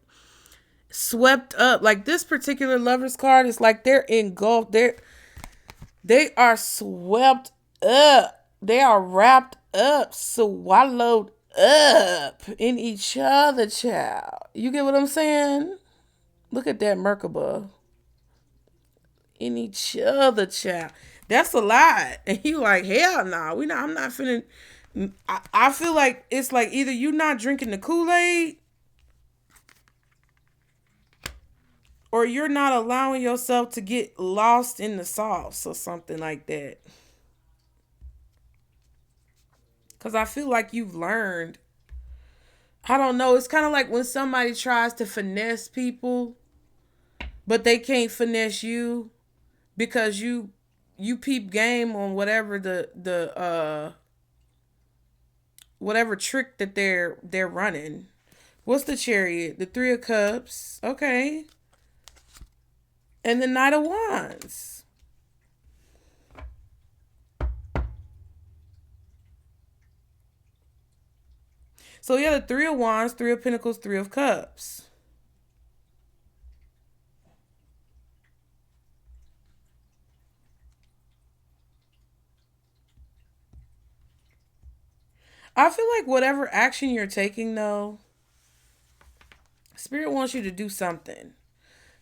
swept up. Like this particular Lovers card is like they're engulfed. They are swept up. They are wrapped up, swallowed up in each other, child. You get what I'm saying? Look at that Merkaba. In each other, child. That's a lot. And you like, hell nah. I'm not finna. I feel like it's like either you not drinking the Kool-Aid or you're not allowing yourself to get lost in the sauce or something like that. Because I feel like you've learned. I don't know. It's kind of like when somebody tries to finesse people, but they can't finesse you because you peep game on whatever the whatever trick that they're running. What's the Chariot? The Three of Cups. Okay. And the Knight of Wands. So yeah, the Three of Wands, Three of Pentacles, Three of Cups. I feel like whatever action you're taking, though, Spirit wants you to do something.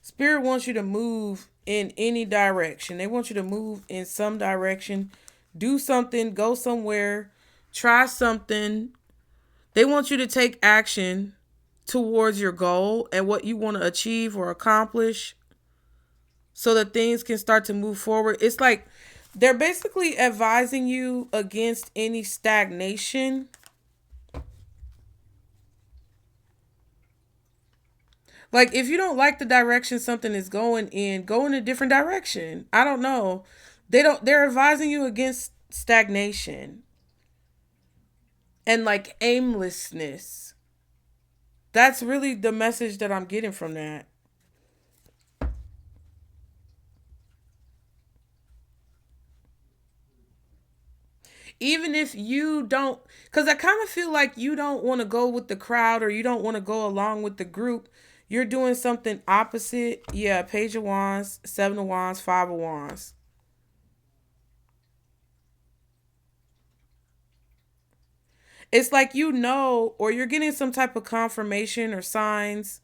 Spirit wants you to move in any direction. They want you to move in some direction. Do something, go somewhere, try something. They want you to take action towards your goal and what you want to achieve or accomplish so that things can start to move forward. It's like they're basically advising you against any stagnation. Like if you don't like the direction something is going in, go in a different direction. I don't know. They're advising you against stagnation and like aimlessness. That's really the message that I'm getting from that. Even if you don't, because I kind of feel like you don't want to go with the crowd or you don't want to go along with the group. You're doing something opposite. Yeah, Page of Wands, Seven of Wands, Five of Wands. It's like you know, or you're getting some type of confirmation or signs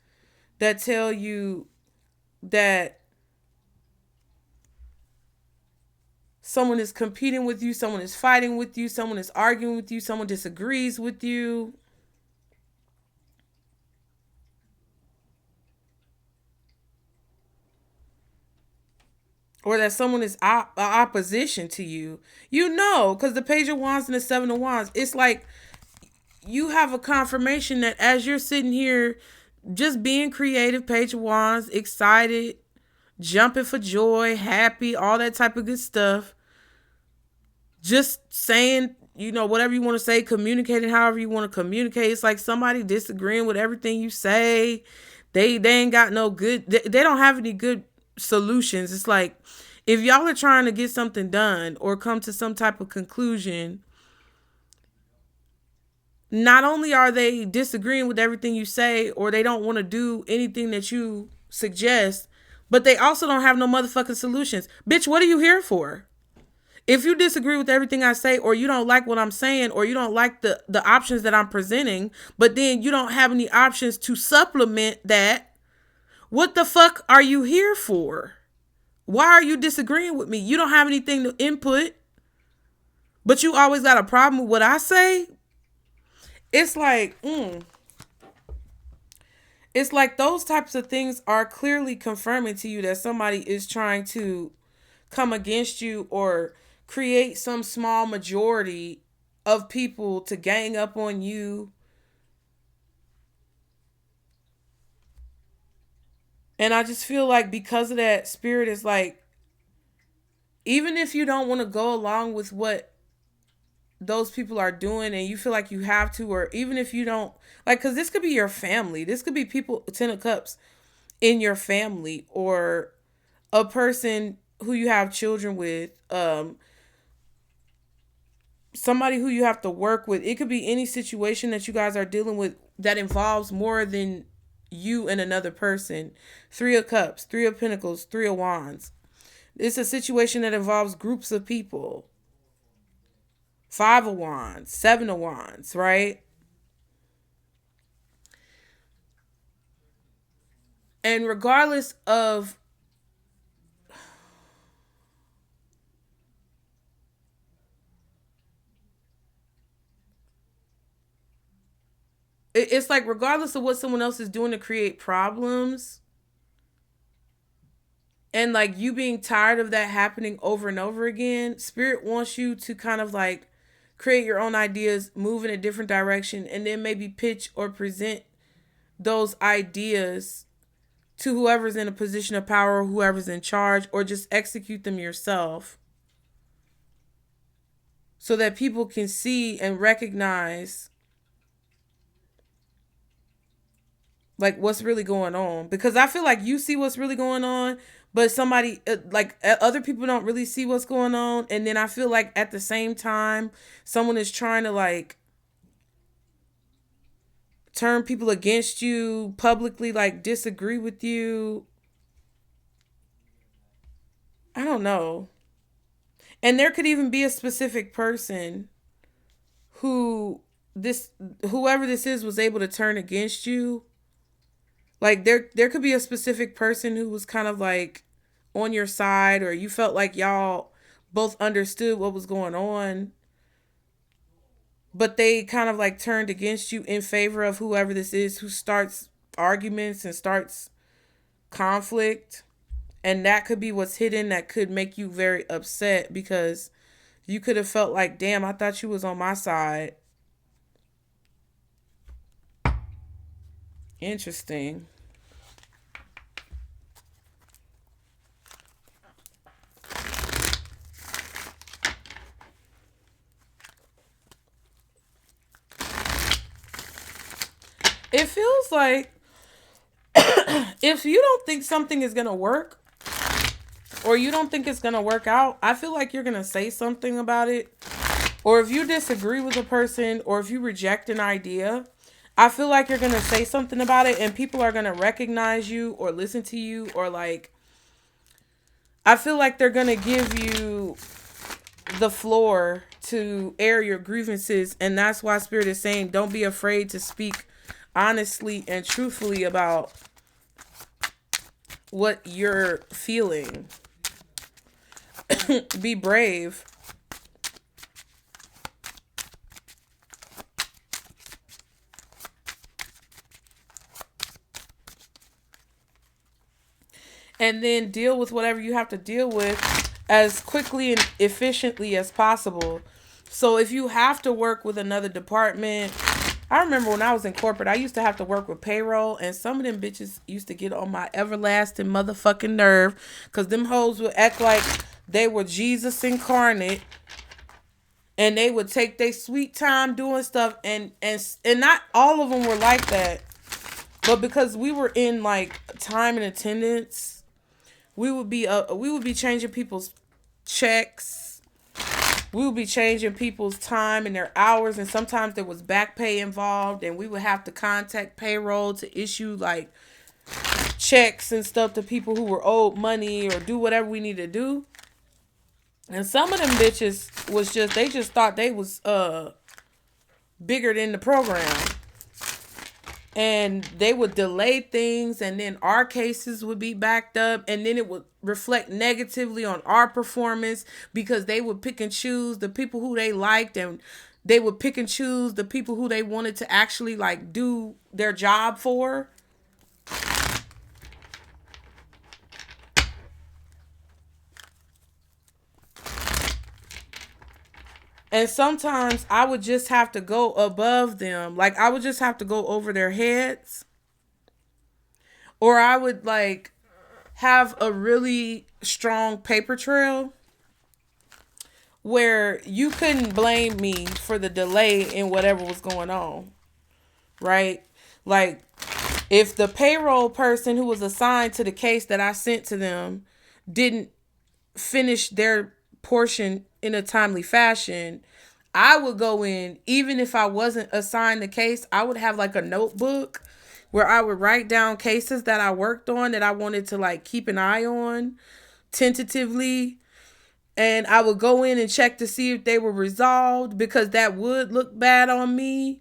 that tell you that someone is competing with you, someone is fighting with you, someone is arguing with you, someone disagrees with you. Or that someone is opposition to you. You know, because the Page of Wands and the Seven of Wands, it's like you have a confirmation that as you're sitting here just being creative, Page of Wands, excited, jumping for joy, happy, all that type of good stuff. Just saying, whatever you want to say, communicating however you want to communicate. It's like somebody disagreeing with everything you say. They ain't got no good, they don't have any good solutions. It's like if y'all are trying to get something done or come to some type of conclusion, not only are they disagreeing with everything you say or they don't want to do anything that you suggest, but they also don't have no motherfucking solutions. Bitch, what are you here for? If you disagree with everything I say, or you don't like what I'm saying, or you don't like the options that I'm presenting, but then you don't have any options to supplement that, what the fuck are you here for? Why are you disagreeing with me? You don't have anything to input, but you always got a problem with what I say. It's like, it's like those types of things are clearly confirming to you that somebody is trying to come against you or create some small majority of people to gang up on you. And I just feel like because of that, Spirit is like, even if you don't want to go along with what those people are doing and you feel like you have to, or even if you don't, like, because this could be your family. This could be people, 10 of Cups, in your family, or a person who you have children with, somebody who you have to work with. It could be any situation that you guys are dealing with that involves more than you and another person. 3 of Cups, 3 of Pentacles, 3 of Wands. It's a situation that involves groups of people. 5 of Wands, 7 of Wands, right? And regardless of it's like, regardless of what someone else is doing to create problems, and like you being tired of that happening over and over again, Spirit wants you to kind of like create your own ideas, move in a different direction, and then maybe pitch or present those ideas to whoever's in a position of power, or whoever's in charge, or just execute them yourself so that people can see and recognize like what's really going on. Because I feel like you see what's really going on, but somebody other people don't really see what's going on. And then I feel like at the same time, someone is trying to like turn people against you publicly, like disagree with you. I don't know. And there could even be a specific person whoever this is was able to turn against you. Like there could be a specific person who was kind of like on your side, or you felt like y'all both understood what was going on, but they kind of like turned against you in favor of whoever this is who starts arguments and starts conflict. And that could be what's hidden that could make you very upset, because you could have felt like, damn, I thought you was on my side. Interesting. It feels like if you don't think something is going to work, or you don't think it's going to work out, I feel like you're going to say something about it. Or if you disagree with a person, or if you reject an idea, I feel like you're going to say something about it, and people are going to recognize you or listen to you, or like, I feel like they're going to give you the floor to air your grievances. And that's why Spirit is saying, don't be afraid to speak honestly and truthfully about what you're feeling. Be brave. And then deal with whatever you have to deal with as quickly and efficiently as possible. So if you have to work with another department, I remember when I was in corporate, I used to have to work with payroll, and some of them bitches used to get on my everlasting motherfucking nerve, because them hoes would act like they were Jesus incarnate, and they would take their sweet time doing stuff, and not all of them were like that, but because we were in like time and attendance, we would be changing people's checks. We would be changing people's time and their hours, and sometimes there was back pay involved, and we would have to contact payroll to issue like checks and stuff to people who were owed money, or do whatever we need to do. And some of them bitches was just, they just thought they was bigger than the program. And they would delay things, and then our cases would be backed up, and then it would reflect negatively on our performance because they would pick and choose the people who they liked, and they would pick and choose the people who they wanted to actually like do their job for. And sometimes I would just have to go above them. Like, I would just have to go over their heads. Or I would, like, have a really strong paper trail where you couldn't blame me for the delay in whatever was going on. Right? Like, if the payroll person who was assigned to the case that I sent to them didn't finish their portion in a timely fashion, I would go in, even if I wasn't assigned the case, I would have like a notebook where I would write down cases that I worked on that I wanted to like keep an eye on tentatively. And I would go in and check to see if they were resolved, because that would look bad on me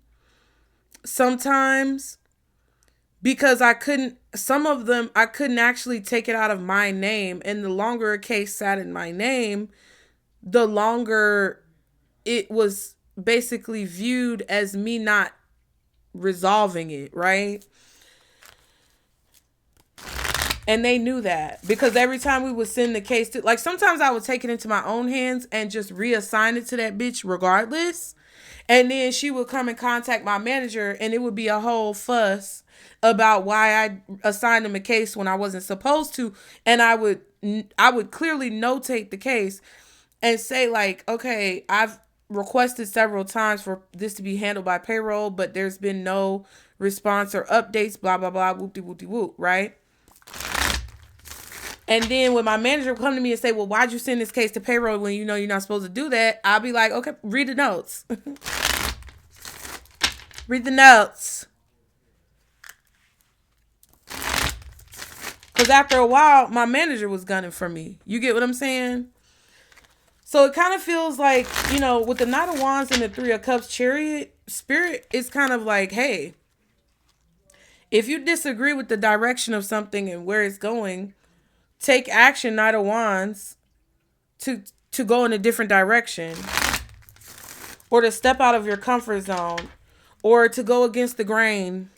sometimes, because some of them, I couldn't actually take it out of my name. And the longer a case sat in my name, the longer it was basically viewed as me not resolving it, right? And they knew that, because every time we would send the case to, like, sometimes I would take it into my own hands and just reassign it to that bitch regardless. And then she would come and contact my manager, and it would be a whole fuss about why I assigned them a case when I wasn't supposed to. And I would clearly notate the case and say, like, okay, I've requested several times for this to be handled by payroll, but there's been no response or updates, blah, blah, blah, whoop-de-whoop-de-whoop, right? And then when my manager would come to me and say, well, why'd you send this case to payroll when you know you're not supposed to do that? I'll be like, okay, read the notes. Read the notes. Because after a while, my manager was gunning for me. You get what I'm saying? So it kind of feels like, you know, with the Knight of Wands and the Three of Cups Chariot, Spirit is kind of like, hey, if you disagree with the direction of something and where it's going, take action, Knight of Wands, to go in a different direction, or to step out of your comfort zone, or to go against the grain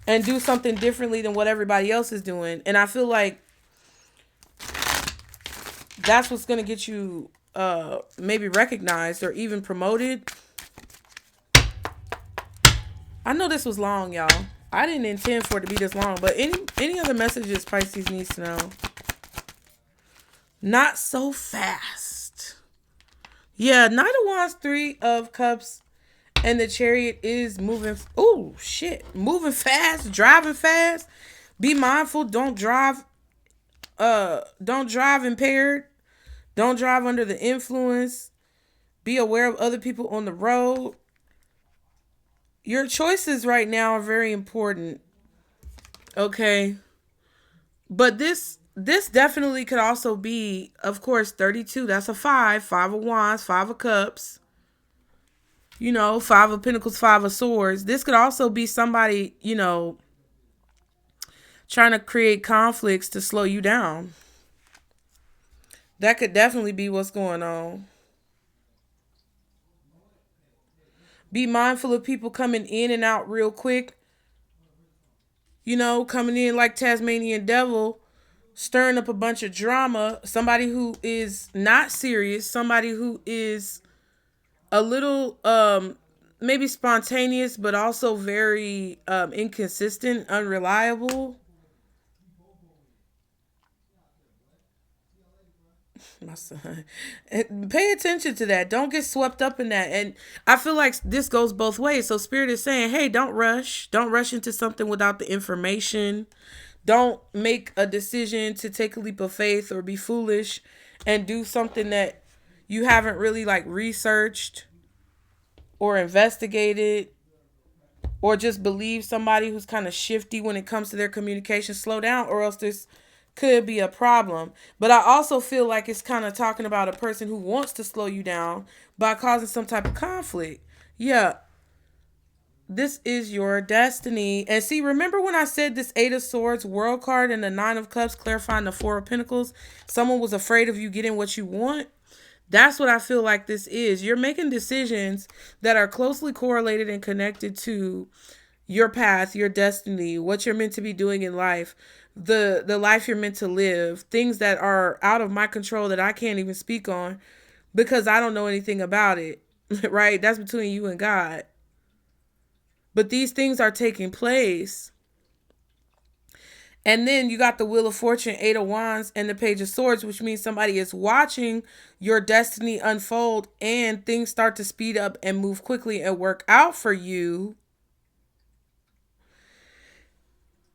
and do something differently than what everybody else is doing. And I feel like that's what's going to get you maybe recognized or even promoted. I know this was long, y'all. I didn't intend for it to be this long, but any other messages Pisces needs to know? Not so fast. Yeah, Knight of Wands, Three of Cups, and the Chariot is moving. Oh, shit. Moving fast, driving fast. Be mindful. Don't drive impaired. Don't drive under the influence. Be aware of other people on the road. Your choices right now are very important. Okay. But this definitely could also be, of course, 32. That's a 5. 5 of Wands, 5 of Cups. You know, 5 of Pentacles, 5 of Swords. This could also be somebody, you know, trying to create conflicts to slow you down. That could definitely be what's going on. Be mindful of people coming in and out real quick. You know, coming in like Tasmanian Devil, stirring up a bunch of drama. Somebody who is not serious. Somebody who is a little maybe spontaneous, but also very inconsistent, unreliable. My son. Pay attention to that. Don't get swept up in that. And I feel like this goes both ways. So Spirit is saying, hey, don't rush. Don't rush into something without the information. Don't make a decision to take a leap of faith or be foolish and do something that you haven't really like researched or investigated, or just believe somebody who's kind of shifty when it comes to their communication. Slow down, or else could be a problem. But I also feel like it's kind of talking about a person who wants to slow you down by causing some type of conflict. Yeah, this is your destiny. And see, remember when I said this Eight of Swords, World card, and the Nine of Cups clarifying the Four of Pentacles? Someone was afraid of you getting what you want. That's what I feel like this is. You're making decisions that are closely correlated and connected to your path, your destiny, what you're meant to be doing in life, the life you're meant to live, things that are out of my control that I can't even speak on because I don't know anything about it, right? That's between you and God. But these things are taking place. And then you got the Wheel of Fortune, Eight of Wands, and the Page of Swords, which means somebody is watching your destiny unfold and things start to speed up and move quickly and work out for you.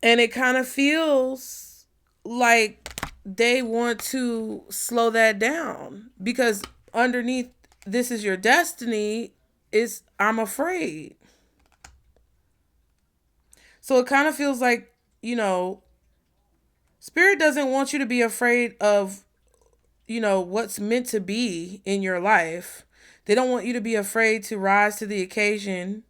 And it kind of feels like they want to slow that down because underneath this is your destiny is I'm afraid. So it kind of feels like, Spirit doesn't want you to be afraid of, what's meant to be in your life. They don't want you to be afraid to rise to the occasion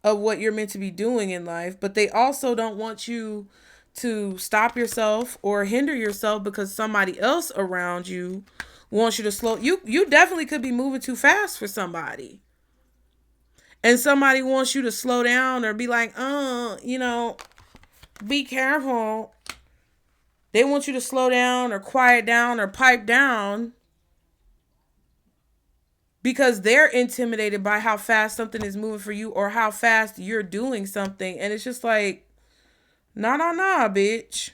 of what you're meant to be doing in life. But they also don't want you to stop yourself or hinder yourself because somebody else around you wants you to slow. You definitely could be moving too fast for somebody. And somebody wants you to slow down or be like, be careful. They want you to slow down or quiet down or pipe down because they're intimidated by how fast something is moving for you or how fast you're doing something. And it's just like, nah, bitch.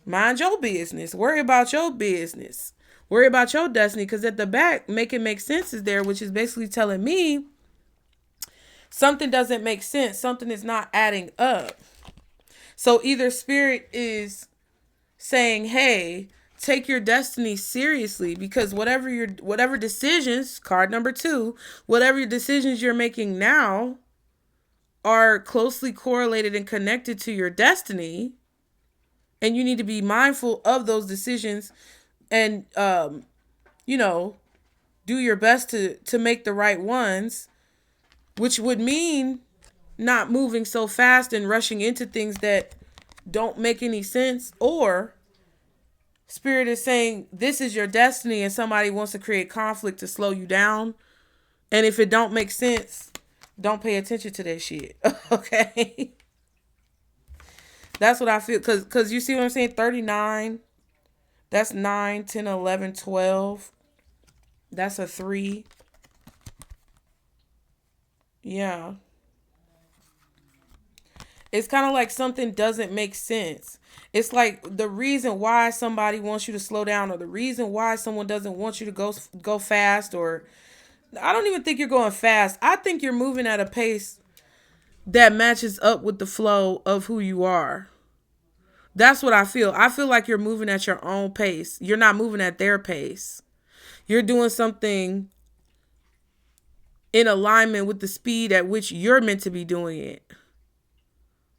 Mind your business. Worry about your business. Worry about your destiny. Because at the back, make it make sense is there, which is basically telling me something doesn't make sense. Something is not adding up. So either Spirit is saying, hey, take your destiny seriously because whatever decisions, card number 2, whatever your decisions you're making now are closely correlated and connected to your destiny. And you need to be mindful of those decisions and, do your best to make the right ones, which would mean not moving so fast and rushing into things that don't make any sense. Or Spirit is saying this is your destiny and somebody wants to create conflict to slow you down. And if it don't make sense, don't pay attention to that shit. Okay? That's what I feel. Because you see what I'm saying? 39. That's 9, 10, 11, 12. That's a 3. Yeah. It's kind of like something doesn't make sense. It's like the reason why somebody wants you to slow down or the reason why someone doesn't want you to go fast, or I don't even think you're going fast. I think you're moving at a pace that matches up with the flow of who you are. That's what I feel. I feel like you're moving at your own pace. You're not moving at their pace. You're doing something in alignment with the speed at which you're meant to be doing it.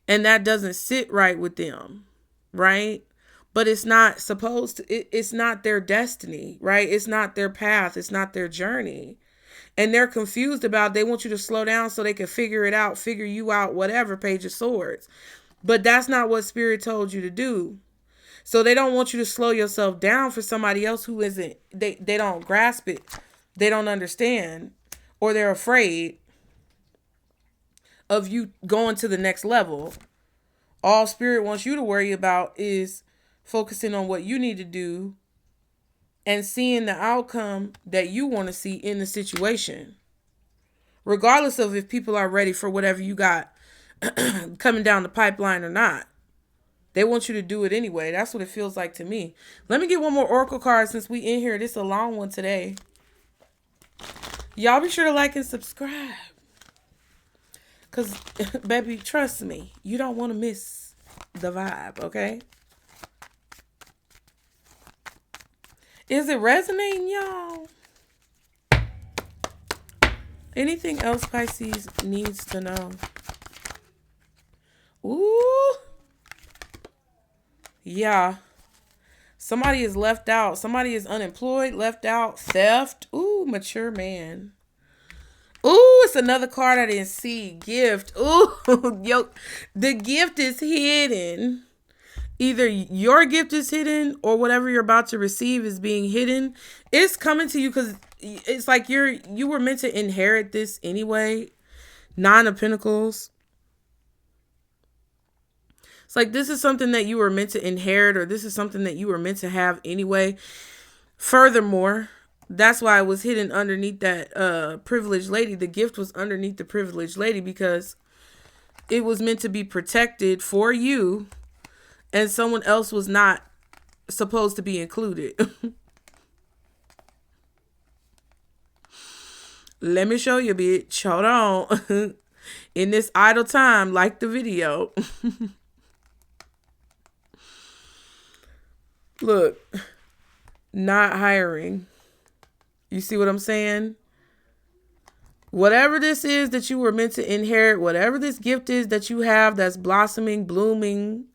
And that doesn't sit right with them, right? But it's not supposed to, it's not their destiny, right? It's not their path. It's not their journey. And they're confused about, they want you to slow down so they can figure it out, figure you out, whatever, Page of Swords. But that's not what Spirit told you to do. So they don't want you to slow yourself down for somebody else who isn't, they don't grasp it. They don't understand, or they're afraid of you going to the next level. All Spirit wants you to worry about is focusing on what you need to do and seeing the outcome that you want to see in the situation. Regardless of if people are ready for whatever you got coming down the pipeline or not. They want you to do it anyway. That's what it feels like to me. Let me get one more Oracle card since we in here. This is a long one today. Y'all be sure to like and subscribe. Because, baby, trust me, you don't want to miss the vibe, okay? Is it resonating, y'all? Anything else Pisces needs to know? Ooh. Yeah. Somebody is left out. Somebody is unemployed, left out, theft. Ooh, mature man. Ooh, it's another card I didn't see. Gift. Ooh, yo, the gift is hidden. Either your gift is hidden or whatever you're about to receive is being hidden. It's coming to you because it's like you were meant to inherit this anyway. Nine of Pentacles. It's like this is something that you were meant to inherit, or this is something that you were meant to have anyway. Furthermore, that's why it was hidden underneath that privileged lady. The gift was underneath the privileged lady because it was meant to be protected for you, and someone else was not supposed to be included. Let me show you, bitch. Hold on. In this idle time, like the video. Look, not hiring. You see what I'm saying? Whatever this is that you were meant to inherit, whatever this gift is that you have that's blossoming, blooming,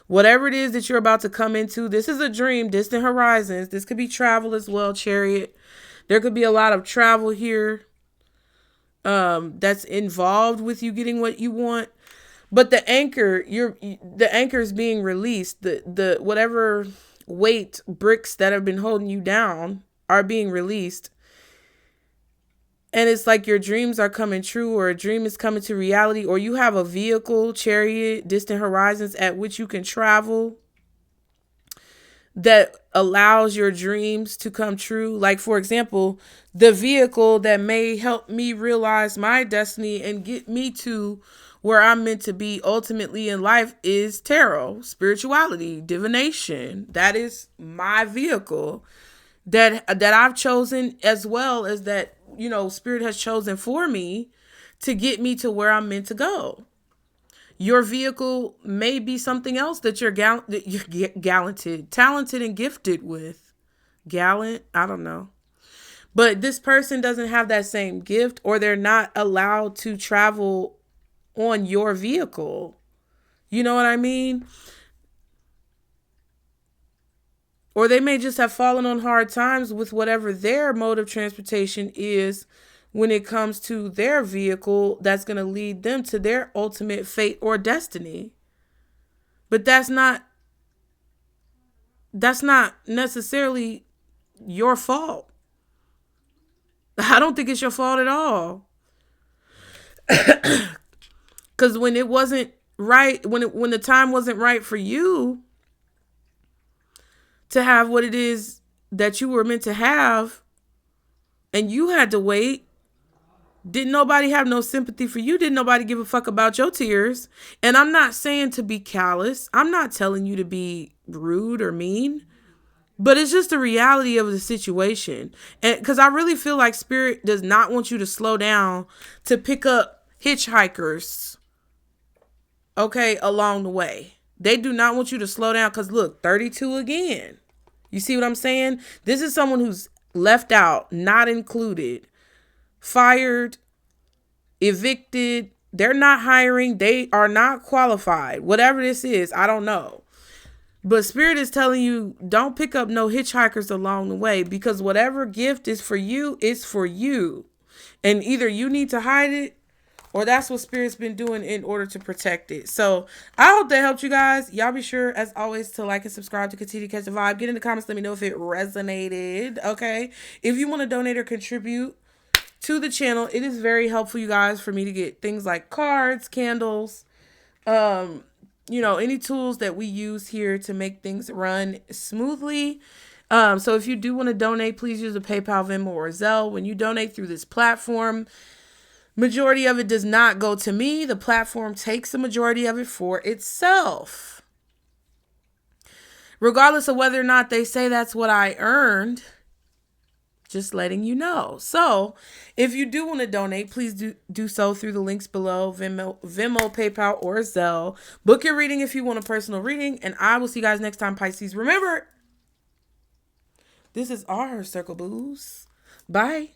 whatever it is that you're about to come into, this is a dream, distant horizons. This could be travel as well, Chariot. There could be a lot of travel here that's involved with you getting what you want. But the anchor is being released. The whatever weight bricks that have been holding you down are being released. And it's like your dreams are coming true, or a dream is coming to reality, or you have a vehicle, Chariot, distant horizons, at which you can travel that allows your dreams to come true. Like, for example, the vehicle that may help me realize my destiny and get me to where I'm meant to be ultimately in life is tarot, spirituality, divination. That is my vehicle that I've chosen, as well as that, you know, Spirit has chosen for me to get me to where I'm meant to go. Your vehicle may be something else that you're talented and gifted with. Gallant, I don't know. But this person doesn't have that same gift, or they're not allowed to travel on your vehicle. You know what I mean? Or they may just have fallen on hard times with whatever their mode of transportation is when it comes to their vehicle that's going to lead them to their ultimate fate or destiny. But that's not necessarily your fault. I don't think it's your fault at all. Because when it wasn't right, when the time wasn't right for you to have what it is that you were meant to have, and you had to wait, didn't nobody have no sympathy for you? Didn't nobody give a fuck about your tears? And I'm not saying to be callous. I'm not telling you to be rude or mean. But it's just the reality of the situation. And because I really feel like Spirit does not want you to slow down to pick up hitchhikers, okay, along the way. They do not want you to slow down because, look, 32 again. You see what I'm saying? This is someone who's left out, not included, fired, evicted. They're not hiring. They are not qualified. Whatever this is, I don't know. But Spirit is telling you, don't pick up no hitchhikers along the way, because whatever gift is for you is for you. And either you need to hide it, or that's what Spirit's been doing in order to protect it. So I hope that helped you guys. Y'all be sure, as always, to like and subscribe to continue to catch the vibe. Get in the comments. Let me know if it resonated. Okay. If you want to donate or contribute to the channel, it is very helpful, you guys, for me to get things like cards, candles, any tools that we use here to make things run smoothly. So if you do want to donate, please use a PayPal, Venmo, or Zelle. When you donate through this platform, majority of it does not go to me. The platform takes the majority of it for itself. Regardless of whether or not they say that's what I earned, just letting you know. So if you do want to donate, please do so through the links below, Venmo, PayPal, or Zelle. Book your reading if you want a personal reading, and I will see you guys next time, Pisces. Remember, this is our circle, boos. Bye.